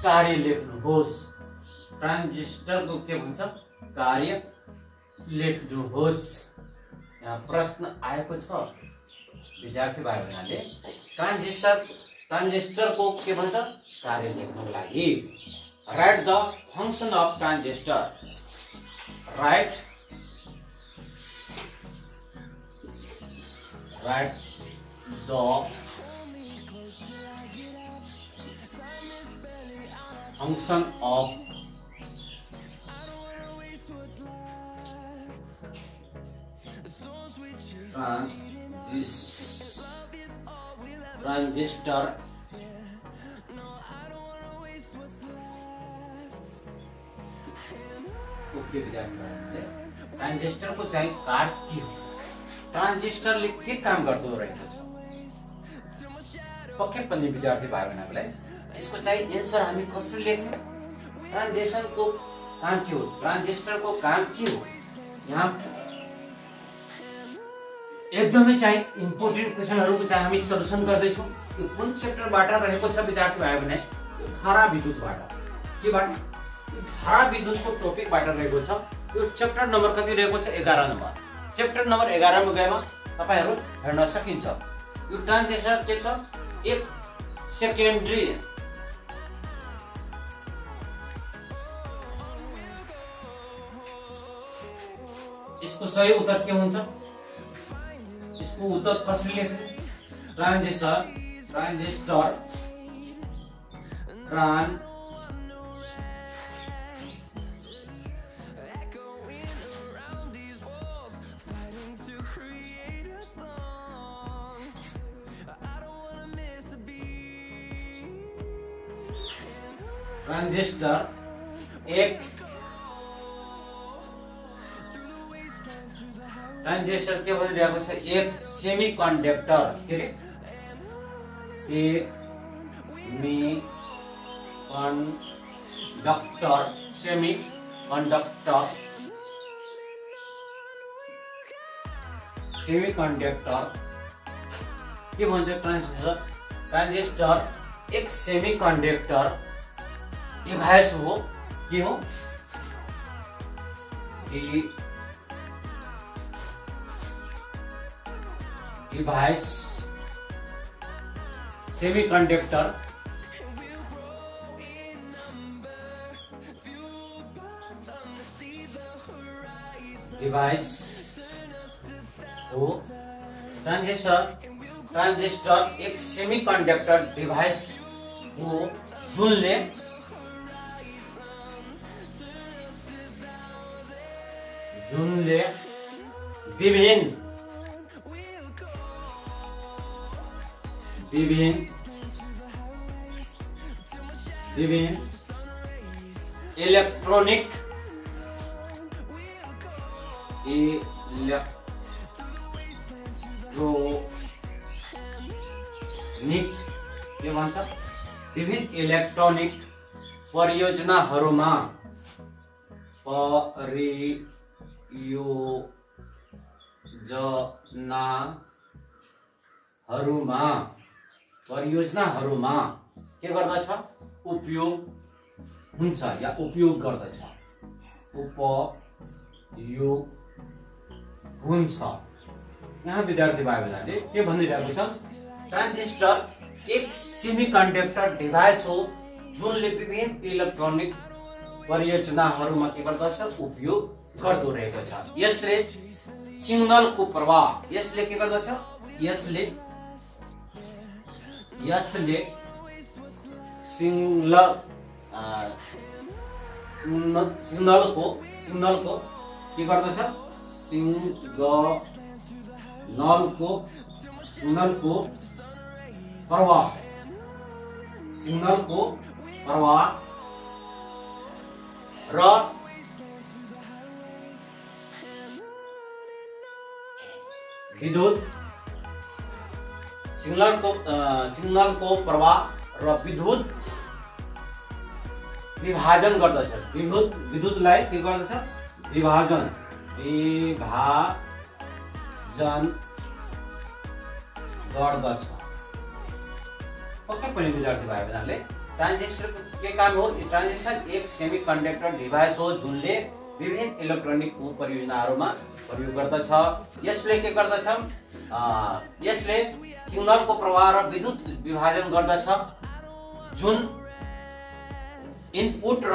कार्य लेख्नुहोस्। ट्रान्जिस्टर को के भन्छ कार्य लेख्नुहोस्। यहाँ प्रश्न आएको छ विद्यार्थी भाइ बहनले ट्रान्जिस्टर को के भन्छ कार्य लेख्नको लागि right the function of transistor. Right the function of transistor okay विद्यार्थी ट्रांजिस्टर को चाहिँ कार्य के हो ट्रांजिस्टरले के काम गर्दो रहेको छ पक्कै पनि विद्यार्थी भाइ बहनहरूलाई इसको चाहिए आंसर हामी कसरी लेख्ने ट्रांजिस्टर को काम के हो ट्रांजिस्टर को काम के हो। यहाँ एकदमै चाहिँ इम्पोर्टेन्ट क्वेशनहरुको चाहिँ हामी सल्युसन गर्दै छौं। यो कुन चैप्टरबाट रहेको छ विद्यार्थी भाइ बहन यो धारा विद्युतबाट केबाट धारा विद्युतको टपिकबाट रहेको छ। यो चैप्टर नम्बर कति रहेको छ 11 नम्बर। चैप्टर नम्बर 11 मा गएमा तपाईहरु हेर्न सकिन्छ। यो ट्रान्जिस्टर के छ एक सेकेन्डरी इसको सही उत्तर के हुन्छ इसको उत्तर कसरी लेख्ने ट्रान्जिस्टर एक ट्रान्जिस्टर के भनिरहेको छ एक सेमी कन्डक्टर के रे सेमी कन्डक्टर के भन्छ ट्रान्जिस्टर एक सेमी कन्डक्टर डिभाइस हो के हो डिभाइस सेमी कन्डक्टर डिभाइस हो ट्रांजिस्टर एक सेमीकंडक्टर डिवाइस हो जुनले विभिन्न इलेक्ट्रॉनिक के भन्छ विभिन्न इलेक्ट्रोनिक परियोजनाहरूमा के गर्दछ उपयोग हुन्छ या उपयोग गर्दछ उपयोग हुन्छ। यहाँ विद्यार्थी भाइ बहिनीले के भनिरहेको छ ट्रान्जिस्टर एक सेमीकन्डक्टर डिभाइस हो जुनले विभिन्न इलेक्ट्रोनिक परियोजनाहरूमा के गर्दछ उपयोग गर्दो रहेको छ। यसले सिग्नलको प्रवाह के गर्दछ यसले सिग्नलको के गर्दछ सिग्नलको प्रवाह र विद्युत सिग्नलको प्रवाह र विद्युत विभाजन गर्दछ। विद्युतलाई के गर्दछ विभाजन गर्दछ। पक्कै पनि विद्यार्थी भाइ बहिनीले ट्रान्जिस्टर के काम हो ट्रान्जिस्टर एक सेमीकन्डक्टर डिभाइस हो जुनले विभिन्न इलेक्ट्रोनिक परियोजनाहरूमा प्रयोग गर्दछ। यसले के गर्दछ यसले सिग्नलको प्रवाह र विद्युत विभाजन गर्दछ जुन इनपुट र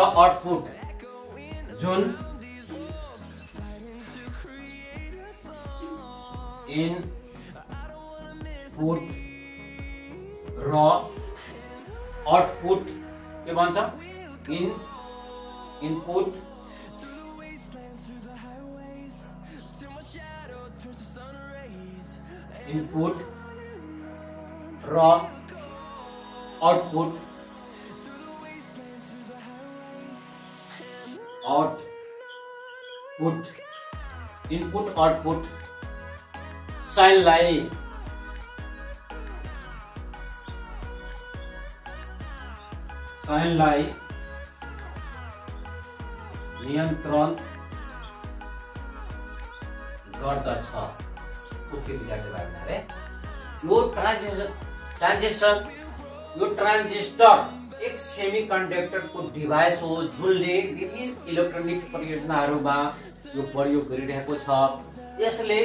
आउटपुट के भन्छ इनपुट र आउटपुट इनपुट आउटपुट साइनलाई नियन्त्रण गर्दछ। यो ट्रान्जिस्टर एक सेमीकन्डक्टर को डिभाइस हो जुनले विभिन्न इलेक्ट्रोनिक परियोजनाहरूमा यो प्रयोग गरिरहेको छ। यसले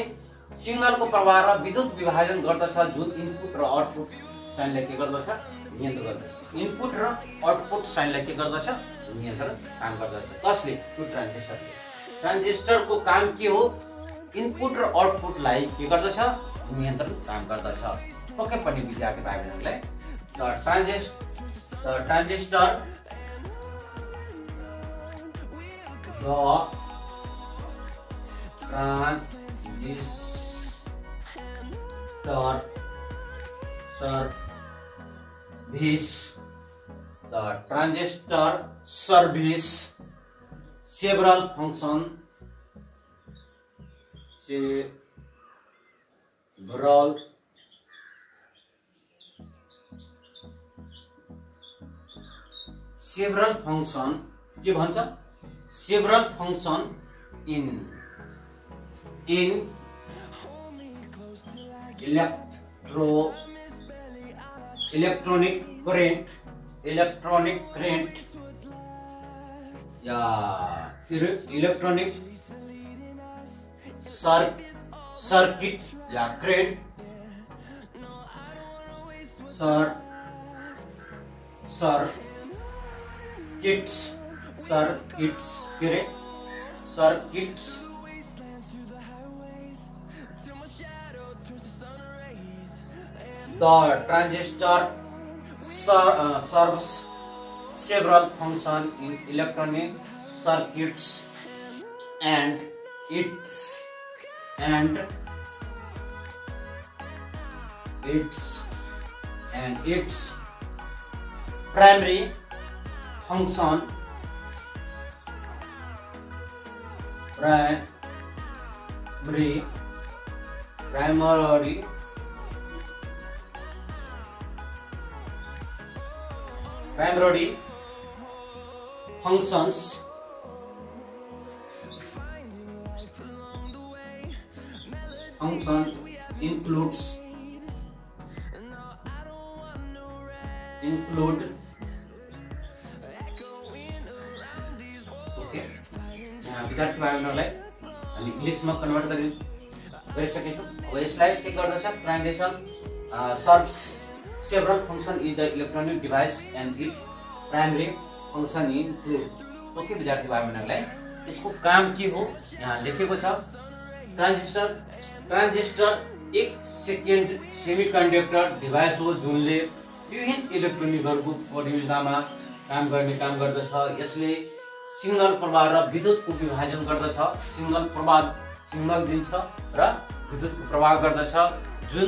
सिग्नलको प्रवाह र विद्युत विभाजन गर्दछ जुन इनपुट र आउटपुट साइनलाई के गर्दछ नियन्त्रण गर्दछ। इनपुट र आउटपुट साइनलाई के गर्दछ नियन्त्रण काम गर्दछ। कसले यो ट्रान्जिस्टरको काम के हो इनपुट र आउटपुटलाई के गर्दछ नियन्त्रण काम गर्दछ। पक्कै पनि विद्यार्थी भाइ बहिनीहरूलाई transistor serves several several function के भन्छ several function in electronic current yeah electronic circuit yeah current circuits the transistor serves several functions in electronic circuits and its primary function primary functions include okay यहाँ विद्यार्थी भाइहरुलाई हामी इंग्लिशमा convert गरिसकेछौं। अब यसलाई के गर्दछ transition serves several function in the electronic device and its primary function include okay विद्यार्थी भाइहरुलाई यसको काम के हो यहाँ लेखेको छ। ट्रान्जिस्टर एक सेकेन्ड सेमीकन्डक्टर डिभाइस हो जुनले विभिन्न इलेक्ट्रोनिकहरुको परियोजनामा काम गर्दछ। यसले सिग्नल प्रवाह र विद्युतको विभाजन गर्दछ। सिग्नल दिन्छ र विद्युतको प्रवाह गर्दछ जुन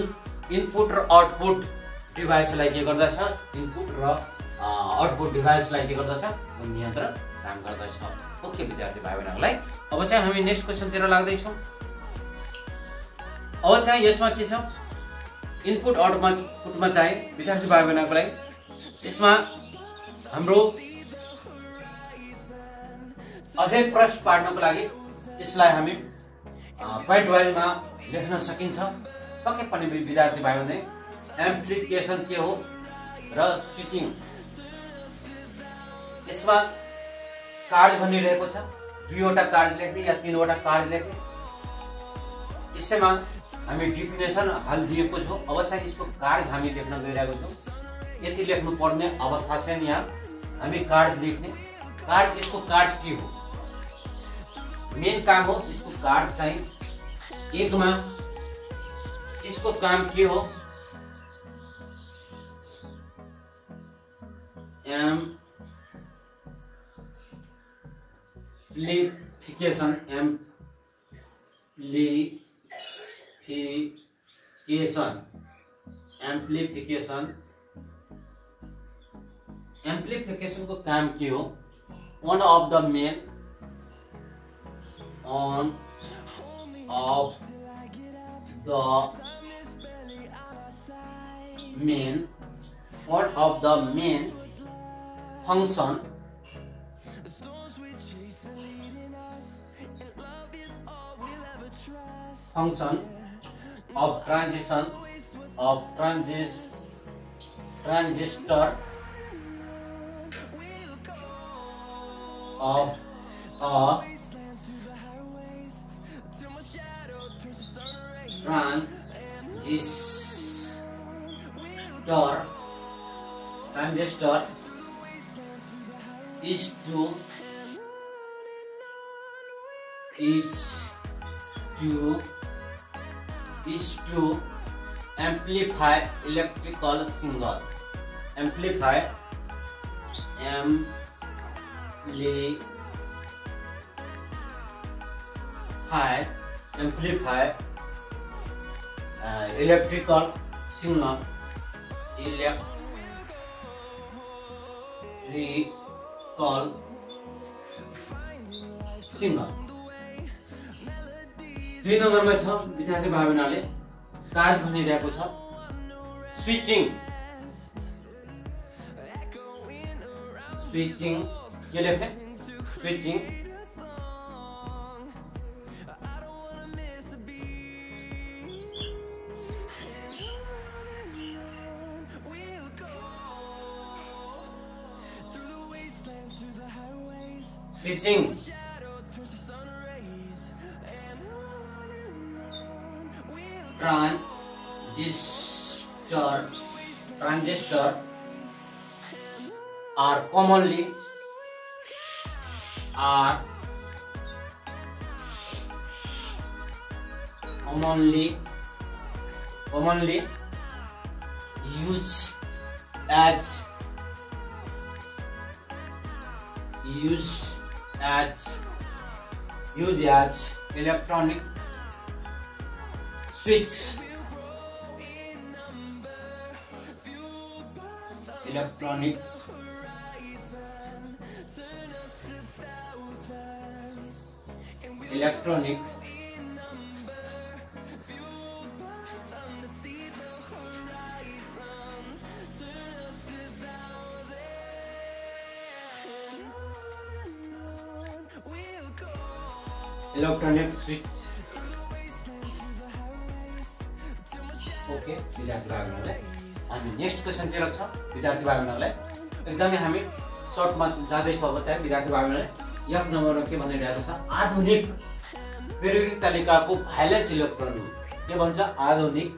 इनपुट र आउटपुट डिभाइसलाई के गर्दछ इनपुट र आउटपुट डिभाइसलाई के गर्दछ नियन्त्रण काम गर्दछ। ओके विद्यार्थी भाइहरुलाई अब चाहिँ हामी नेक्स्ट क्वेशन तिर लाग्दै छौं। अब चाहिँ यसमा के छ इनपुट आउटपुटमा चाहिँ विद्यार्थी भाइहरुको लागि यसमा हाम्रो अझै प्रश्न पार्नको लागि यसलाई हामी पॉइन्ट वाइजमा लेख्न सकिन्छ। पक्कै पनि विद्यार्थी भाइहरुले एम्प्लिफिकेसन के हो र स्विचिङ यसमा कार्ड भनिरहेको छ। दुईवटा कार्ड लेख्ने या तीनवटा कार्ड लेख्ने यसैमा हामी डेफिनेसन हालिदिएको छौं। अब चाहिँ यसको कार्ड हामी लेख्न गइरहेको छौं। यति लेख्नु पर्ने अवस्था छैन। यहाँ हामी कार्ड लेख्ने कार्ड यसको कार्ड के हो मेन काम हो यसको कार्ड चाहिँ एकमा यसको काम के हो एम्प्लिफिकेशन को काम के हो one of the main function of transistor of a transistor is to amplify electrical signal. Amplify electrical signal. 2 नम्बरमा छ विद्यार्थी भाइबहनाले कार्ड भनिरहेको छ स्विचिङ के लेख्ने switching transistor are commonly used as electronic switch, electronic switch. Okay विद्यार्थी भाइबहरुलाई हामी next question तिर छ विद्यार्थी भाइबहरुलाई एकदमै हामी सर्टमा जाँदै छौँ अब चाहिँ विद्यार्थी भाइबहरुलाई एक नम्बरमा के भनिरहेको छ आधुनिक पेरियोडिक तालिकाको भ्यालेन्स इलेक्ट्रोन के भन्छ आधुनिक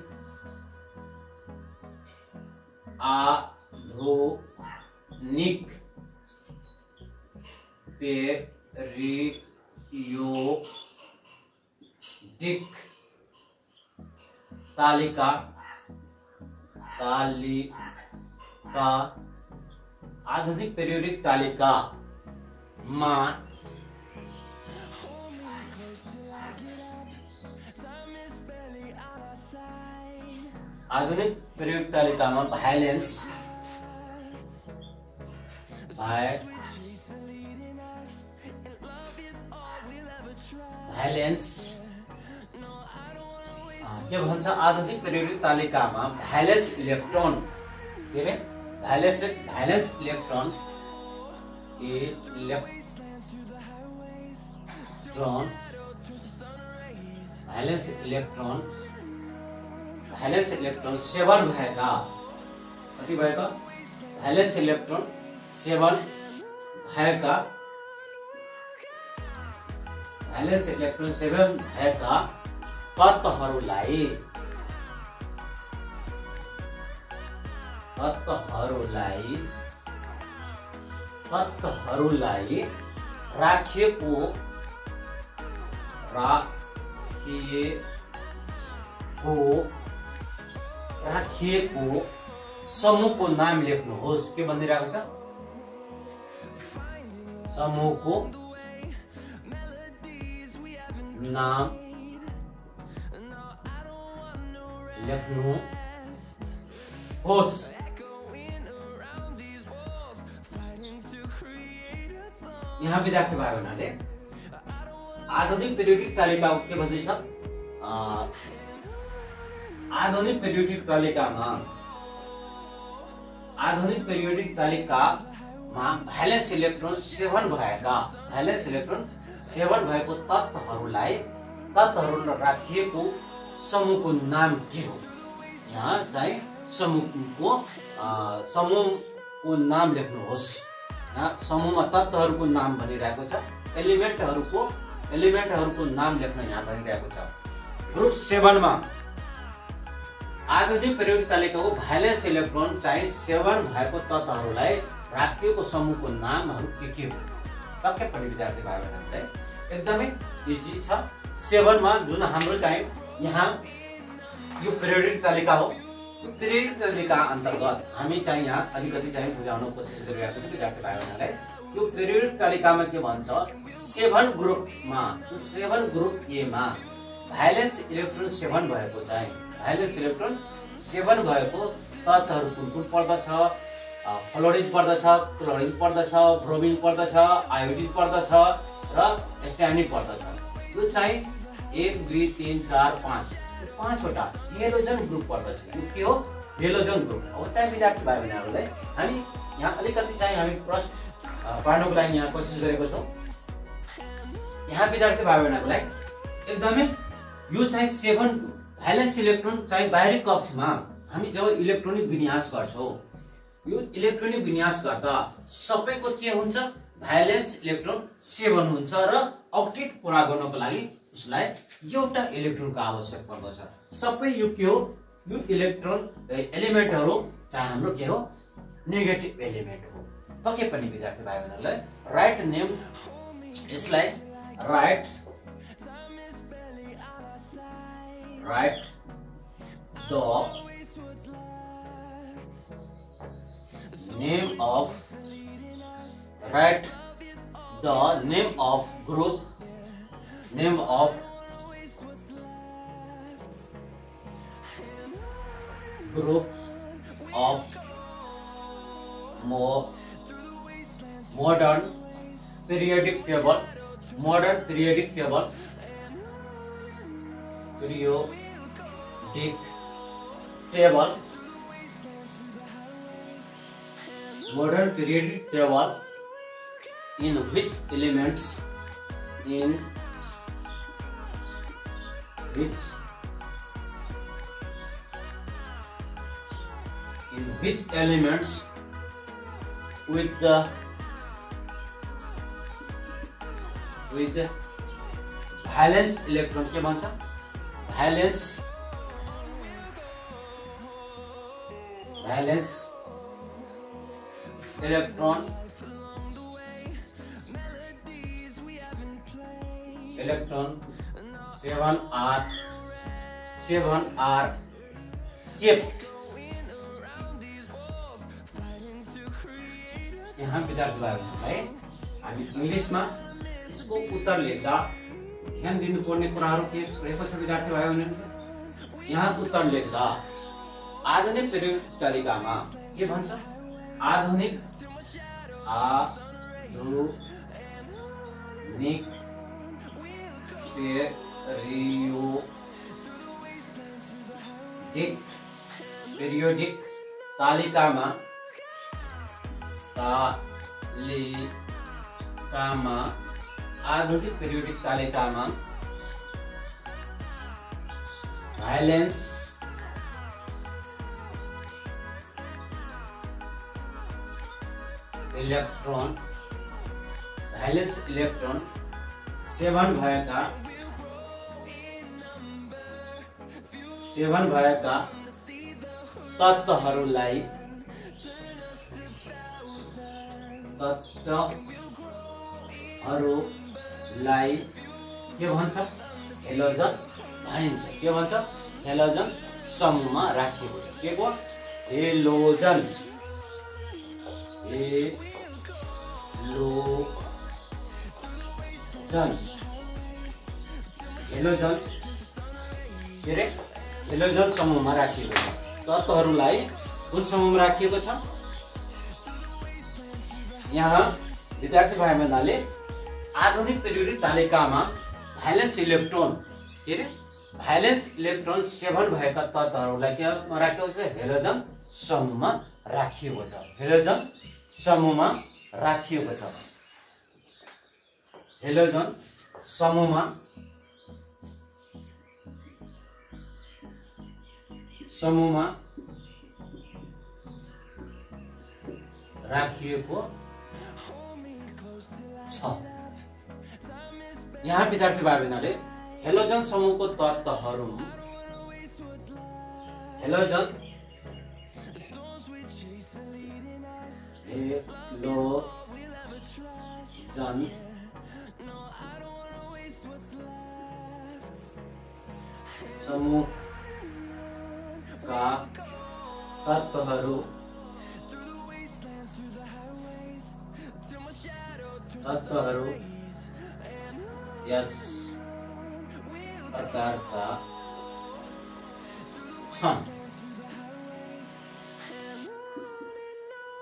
पेरियोडिक तालिका आधुनिक पेरियोडिक तालिका मा आधुनिक पेरियोडिक तालिकामा भ्यालेन्स के भन्छ आधुनिक पेरियोडिक तालिकामा भ्यालेन्स इलेक्ट्रोन के रे भ्यालेन्स इलेक्ट्रोन सेवन भएका कति भएका भ्यालेन्स इलेक्ट्रोन सेवन भएका तत्त्वहरूलाई राखिएको समूहको नाम लेख्नुहोस् के भनिरहेको छ समूहको नाम लेख्नुहोस् यहाँ विद्यार्थी भाइबहरुले आधुनिक पेरियोडिक तालिका के भन्दैछ आधुनिक पेरियोडिक तालिकामा भ्यालेन्स इलेक्ट्रोन सेवन भएको तत्त्वहरू राखिएको समूहको नाम के हो यहाँ चाहिँ समूहको नाम लेख्नुहोस् यहाँ समूहमा तत्त्वहरूको नाम भनिरहेको छ एलिमेन्टहरूको नाम लेख्न यहाँ भनिरहेको छ ग्रुप 7 मा आधुनिक पेरियोडिक तालिकाको भ्यालेन्स इलेक्ट्रोन चाहिँ 7 भएको तत्त्वहरूलाई राखिएको समूहको नामहरू के हो टक्कै पनि विद्यार्थी भाइबहरुलाई एकदमै इजी छ 7 मा जुन हाम्रो चाहिँ यहाँ यो पेरियोडिक तालिका हो यो पेरियोडिक तालिका अन्तर्गत हामी चाहिँ यहाँ अलिकति चाहिँ बुझाउन कोसिस गरिरहेको छौँ विद्यार्थी भाइबहरुलाई यो पेरियोडिक तालिकामा के भन्छ 7 ग्रुपमा 7 ग्रुप ए मा भ्यालेन्स इलेक्ट्रोन 7 भएको चाहिँ भ्यालेन्स इलेक्ट्रोन 7 भएको तत्त्वहरू कुन पर्दछ फ्लोरिन पर्दछ क्लोरिन पर्दछ ब्रोमिन पर्दछ आयोडिन पर्दछ र स्ट्यानिन पर्दछ यो चाहिँ 1 2 3 4 5 पाँचवटा हेलोजन ग्रुप पर्दछ। यो के हो? हेलोजन ग्रुप हो। चाहिँ विद्यार्थी भाइ बहिनीहरूलाई हामी यहाँ अलिकति चाहिँ हामी प्रश्न पार्नको लागि यहाँ कोसिस गरेको छौँ। यहाँ विद्यार्थी भाइ बहिनीहरूलाई एकदमै यो चाहिँ 7 भ्यालेन्स इलेक्ट्रोन चाहिँ बाहिरी कक्षमा हामी जब इलेक्ट्रोनिक विन्यास गर्छौँ, यो इलेक्ट्रोनिक विन्यास गर्दा सबैको के हुन्छ? भ्यालेन्स इलेक्ट्रोन 7 हुन्छ र अक्टेट पूरा गर्नको लागि उसलाई एउटा इलेक्ट्रोनको आवश्यक पर्दछ। सबै यो के हो? यो इलेक्ट्रोन एलिमेन्टहरू चाहिँ हाम्रो के हो? नेगेटिभ एलिमेन्ट हो। पक्कै पनि विद्यार्थी भाइ बहिनीहरूलाई राइट नेम यसलाई right the name of group, name of modern periodic table, modern periodic table, modern periodic table in which elements with the valence electron के भन्छ? valence electron 7R kept। यहाँ विद्यार्थी भाइहरूलाई हामी इंग्लिशमा यसको उत्तर लेख्दा ध्यान दिनुपर्ने कुराहरू के रहेको छ विद्यार्थी भाइहरूले? यहाँ उत्तर लेख्दा आधुनिक पेरियोडिक तालिकामा के भन्छ? आधुनिक पेरियोडिक तालिकामा आधुनिक पेरियोडिक तालिकामा भाइलेन्स इलेक्ट्रोन 7 भएका तत्त्वहरूलाई के भन्छ? हेलोजन भनिन्छ। के भन्छ? हेलोजन समूहमा राखिएको छ। के को? हेलोजन हेलोजन समूहमा राखिएको छ। तत्त्वहरूलाई कुन समूहमा राखिएको छ? यहाँ विद्यार्थी भाइ बहिनीले आधुनिक पेरियोडिक तालिकामा भ्यालेन्स इलेक्ट्रोन 7 भएका तत्त्वहरूलाई के राखिएको छ? हेलोजन समूहमा राखिएको छ। हेलोजन समूहमा राखिएको छ। हेलोजन समूहमा राखिएको छ। यहाँ विद्यार्थी भाइ बहिनीले हेलोजन समूहको तत्त्वहरू समूहका तत्त्वहरू यस प्रकारका छन्।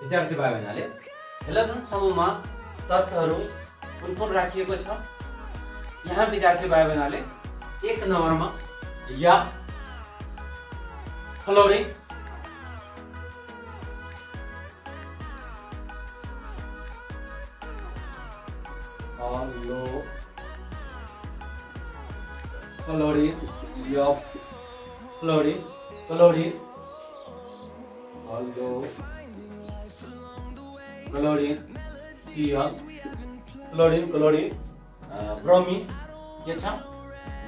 विद्यार्थी भाइ बहिनीले हेलोजन समूहमा तत्त्वहरू कुन कुन राखिएको छ? यहाँ विद्यार्थी भाइ बहिनीले एक नम्बरमा या फ्लोरिङ, क्लोरिन या chlorine, chlorine, chlorine, Cl, chlorine, chlorine, bromine के छ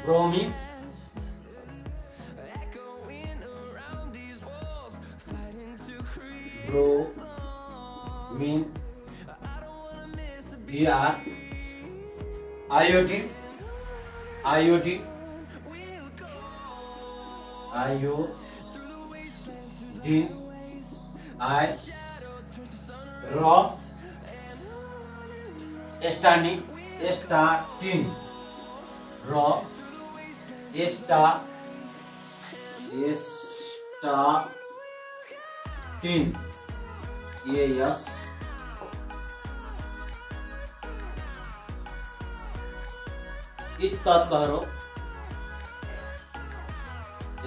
bromine, bromine, Br, iodine, iodine, iodine, I, र एस्टानिन, एस्टाटिन, र एस्टाटिन, एस, यी तत्त्वहरू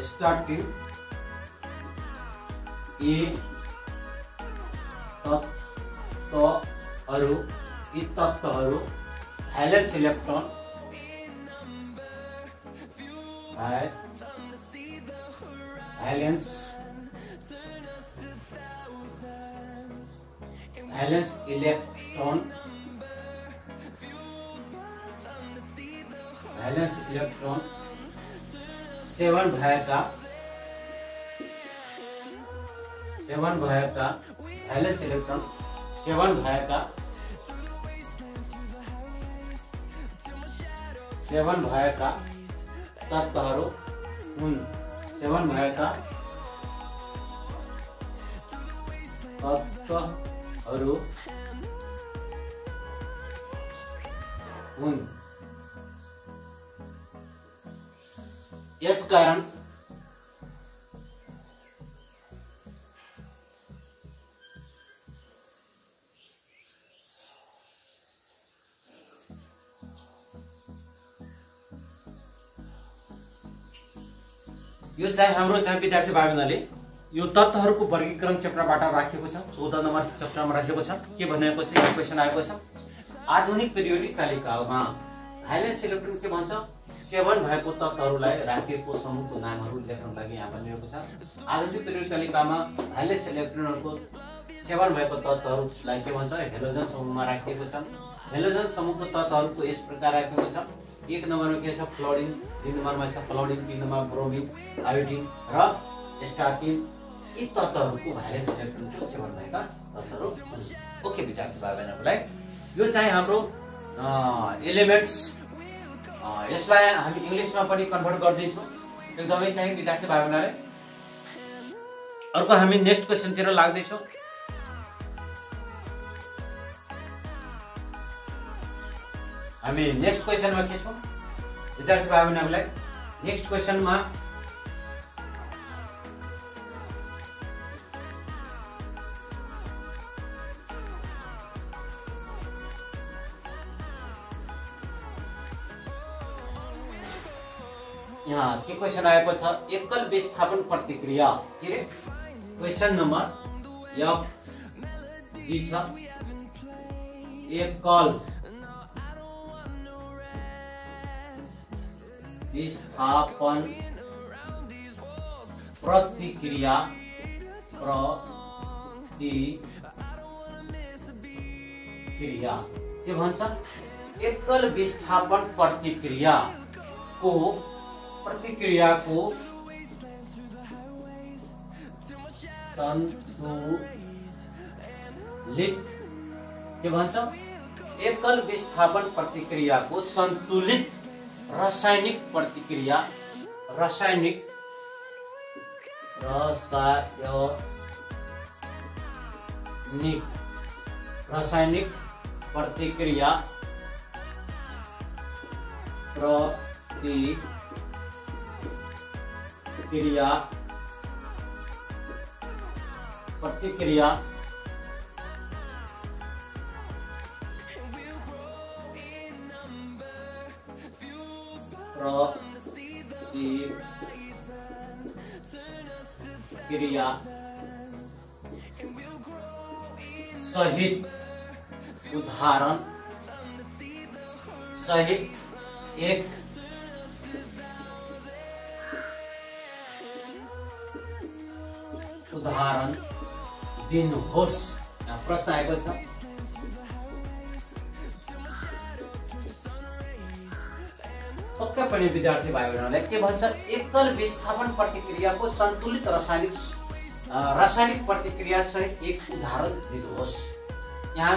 स्टार्टिन, यी तत्त्वहरू valence electron, valence electron, valence electron 7 भएका भ्यालेन्स इलेक्ट्रोन 7 भएका तत्त्वहरू हुन्। 7 भएका तत्त्वहरू हुन्। यसकारण यो चाहिँ हाम्रो विद्यार्थी भाइबहरुले यो तत्त्वहरूको वर्गीकरण चेप्टरबाट राखेको छ। 14 नम्बर चेप्टरमा राखेको छ। के भनेको छ, यो क्वेशन आएको छ। आधुनिक पेरियोडिक तालिकामा भ्यालेन्स इलेक्ट्रोन के भन्छ, 7 भएको तत्त्वहरूलाई राखिएको समूहको नामहरू लेख्नको लागि यहाँ भनिएको छ। आधुनिक पेरियोडिक तालिकामा भ्यालेन्स इलेक्ट्रोनहरूको 7 भएको तत्त्वहरूलाई के भन्छ, हेलोजन समूहमा राखिएको छ। हेलोजन समूहको तत्त्वहरूको यस प्रकार राखिएको छ। 1 नम्बरमा के छ, फ्लोरिन, 2 नम्बरमा छ क्लोरिन, 3 नम्बरमा ब्रोमिन, आयोडिन र एस्टाटिन। यी तत्त्वहरूको भ्यालेन्स इलेक्ट्रोनको 7 भएका तत्त्वहरू हुन्। ओके विद्यार्थी भाइबहरुलाई, यो चाहिँ हाम्रो एलिमेन्ट्स, यसलाई हामी इंग्लिशमा पनि कन्भर्ट गर्दैछौँ। एकदमै चाहिँ विद्यार्थी भाइबहरुलाई अर्को हामी नेक्स्ट क्वेशनतिर लाग्दैछौँ। हामी नेक्स्ट क्वेशनमा के छौँ विद्यार्थी भाइबहरुलाई, नेक्स्ट क्वेशनमा यहाँ के क्वेशन आएको छ, एकल विस्थापन प्रतिक्रिया। के रे क्वेशन नम्बर एफ जी छ, एकल विस्थापन प्रतिक्रिया के भन्छ, एकल विस्थापन प्रतिक्रियाको संतुलित के भन्छ, एकल विस्थापन प्रतिक्रियाको संतुलित रासायनिक प्रतिक्रिया, रासायनिक प्रतिक्रिया क्रिया सहित उदाहरण सहित एक उदाहरण दिनुहोस्। यहाँ प्रश्न आएको छ। पक्का पनि विद्यार्थी भाइ बहिनीहरूले के भन्छ, एकल विस्थापन प्रतिक्रियाको सन्तुलित रासायनिक प्रतिक्रिया सहित एक उदाहरण दिनुहोस्। यहाँ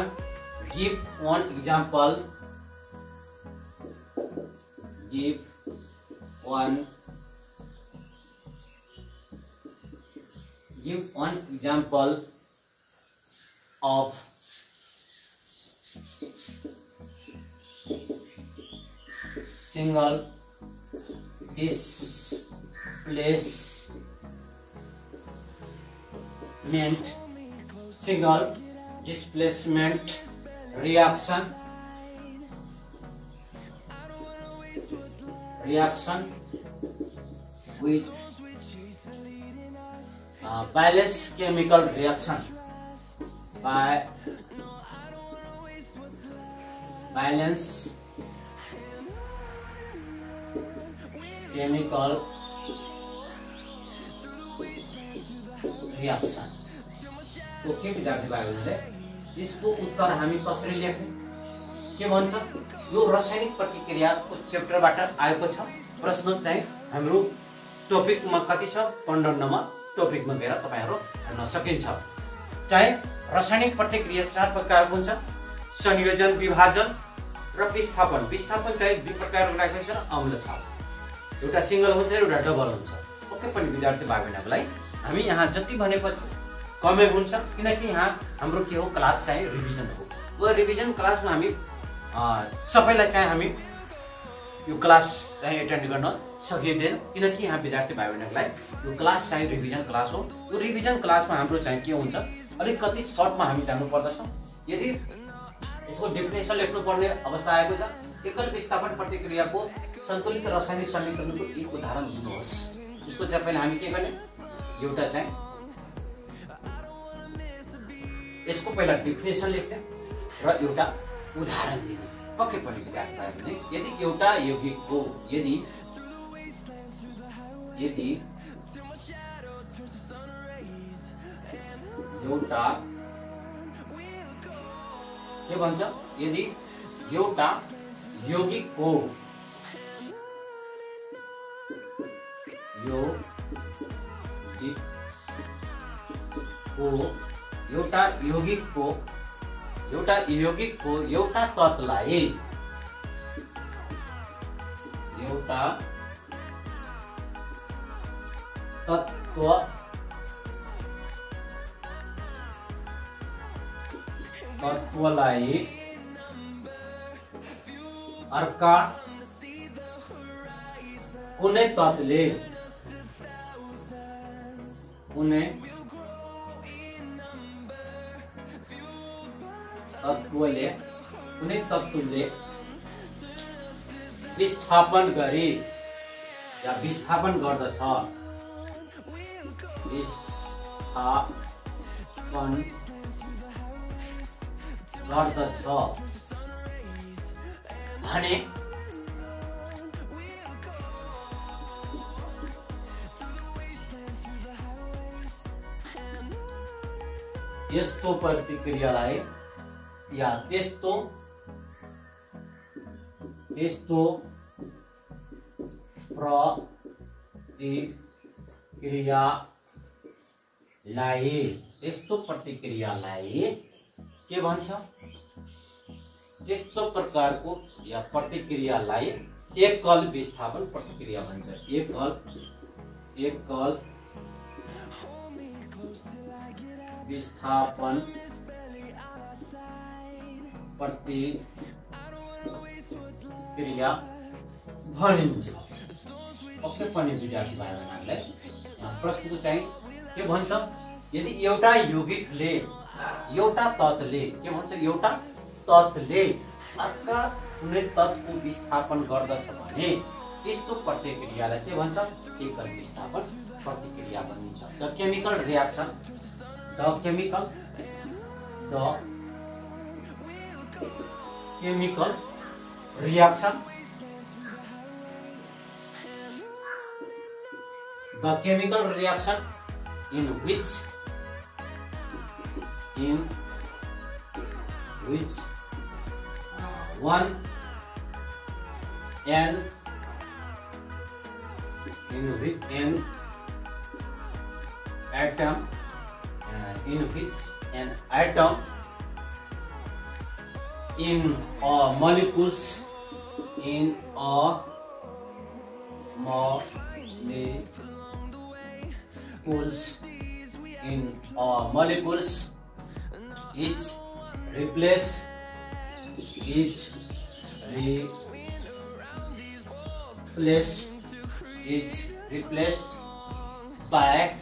give one example, give one example of single displacement reaction with balanced chemical reaction by balance chemical reaction। Okay विद्यार्थी भाइहरूले, यसको उत्तर हामी कसरी लेख्ने के भन्छ, यो रासायनिक प्रतिक्रियाको च्याप्टरबाट आएको छ। प्रश्न चाहिँ हाम्रो टपिकमा कति छ, 15 नम्बर टपिकमा गएर तपाईहरु हेर्न सकिन्छ। चाहिँ रासायनिक प्रतिक्रिया 4 प्रकारको हुन्छ, संयोजन, विभाजन र विस्थापन। विस्थापन चाहिँ 2 प्रकारको राखेको छ, अम्ल छ, एउटा सिंगल हुन्छ एउटा डबल हुन्छ। ओके पनि विद्यार्थी भाइबहिनीहरुलाई हामी यहाँ जति भनेपछि कमै हुन्छ, किनकि यहाँ हाम्रो के हो, क्लास चाहिँ रिभिजन हो। यो रिभिजन क्लासमा हामी सबैलाई चाहिँ हामी यो क्लास चाहिँ एटेन्ड गर्न सकिँदैन, किनकि यहाँ विद्यार्थी भाइबहिनीहरुलाई यो क्लास चाहिँ रिभिजन क्लास हो। यो रिभिजन क्लासमा हाम्रो चाहिँ के हुन्छ, अलिकति सर्टमा हामी जानु पर्दछ। यदि यसको डेफिनेसन लेख्नु पर्ने अवस्था आएको छ, एकल विस्थापन प्रतिक्रियाको सन्तुलित रासायनिक समीकरणको एक उदाहरण दिनुहोस्। यसको चाहिँ पहिला हामी के गर्ने, एउटा चाहिँ यसको पहिला डेफिनेसन लेख्ने र एउटा उदाहरण दिने। पक्कै पनि विद्यार्थी भाइहरुले यदि एउटा यौगिकको यदि एउटा के भन्छ, यदि एउटा यौगिकको एउटा तत्वलाई अर्का कुनै तत्वले विस्थापन गरी या विस्थापन गर्दछ, भने यस्तो प्रतिक्रियालाई या त्यस्तो प्रतिक्रियालाई के भन्छ, त्यस्तो प्रकारको या प्रतिक्रियालाई एकल विस्थापन प्रतिक्रिया भन्छ। एकल विस्थापन प्रतिक्रिया भनिन्छ। पक्कै पनि विद्यार्थी भाइहरुलाई यहाँ प्रश्नको चाहिँ के भन्छ, यदि एउटा यौगिकले एउटा तत्वले के भन्छ, एउटा तत्वले अर्का कुनै तत्वको विस्थापन गर्दछ भने त्यस्तो प्रतिक्रियालाई के भन्छ? एकल विस्थापन प्रतिक्रिया भनिन्छ। The chemical reaction in which one an atom in molecules is replaced by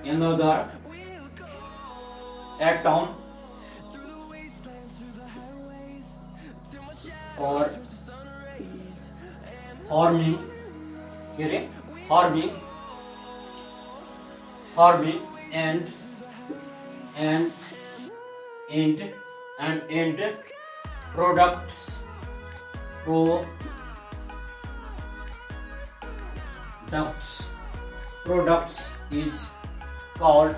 another atom or forming and products is called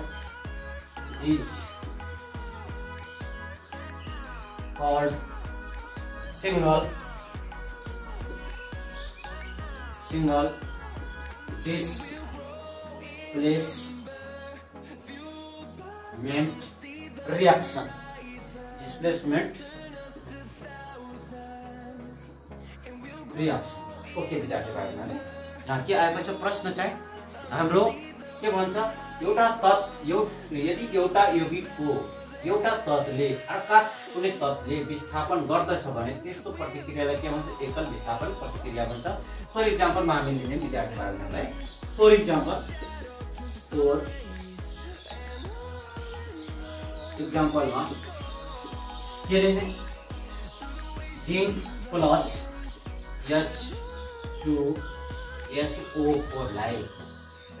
single displacement reaction. Okay विद्यार्थी भाइहरुले यहाँ के आएको छ प्रश्न चाहिँ हाम्रो के भन्छ यदि एउटा यौगिकको एउटा तत्वले अर्का कुनै तत्वले विस्थापन गर्दछ भने त्यस्तो प्रतिक्रियालाई के भन्छ? एकल विस्थापन प्रतिक्रिया भन्छ। फर एक्जाम्पलमा हामी लिने विद्यार्थी भाइहरुलाई फर एक्जाम्पलमा के लिने? जिंक प्लस H2SO4 लाई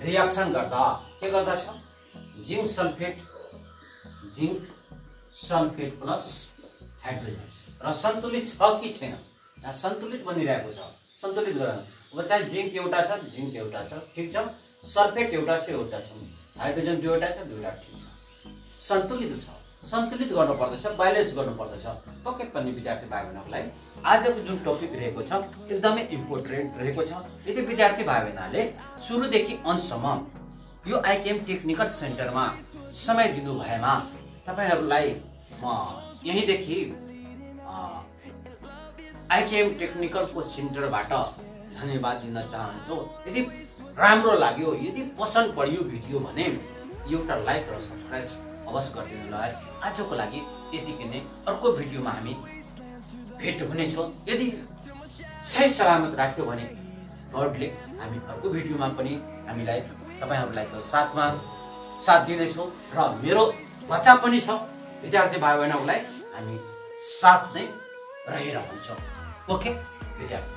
रियाक्सन गर्दा के गर्दछ? जिंक सल्फेट प्लस हाइड्रोजन र सन्तुलित छ कि छैन? यहाँ सन्तुलित बनिरहेको छ। सन्तुलित गराउनु अब चाहिँ जिंक एउटा छ ठीक छ, सल्फेट एउटा छ हाइड्रोजन दुईवटा छ ठीक छ, सन्तुलित गर्नु पर्दछ, ब्यालेन्स गर्नु पर्दछ। पक्कै पनि विद्यार्थी भाइबहरुलाई आजको जुन टपिक रहेको छ एकदमै इम्पोर्टेन्ट रहेको छ। यदि विद्यार्थी भाइबहरुले सुरुदेखि अन्तसम्म यो आइकेएम टेक्निकल सेन्टरमा समय दिनु भएमा तपाईहरुलाई म यहीदेखि आइकेएम टेक्निकलको सेन्टरबाट धन्यवाद दिन चाहन्छु। यदि राम्रो लाग्यो, यदि पसन्द पर्यो भिडियो भने एउटा लाइक र सब्स्क्राइब अवश्य गरिदिनु होला। आजको लागि यतिकै नै, अर्को भिडियोमा हामी भेट हुनेछौँ। यदि सही सलामत राख्यो भने गडले हामी अर्को भिडियोमा पनि हामीलाई तपाईहरुलाई साथ दिनेछौँ र मेरो बच्चा पनि छ विद्यार्थी भाइ बहिनीहरूलाई हामी साथ नै रहेर हुन्छौँ। ओके विद्यार्थी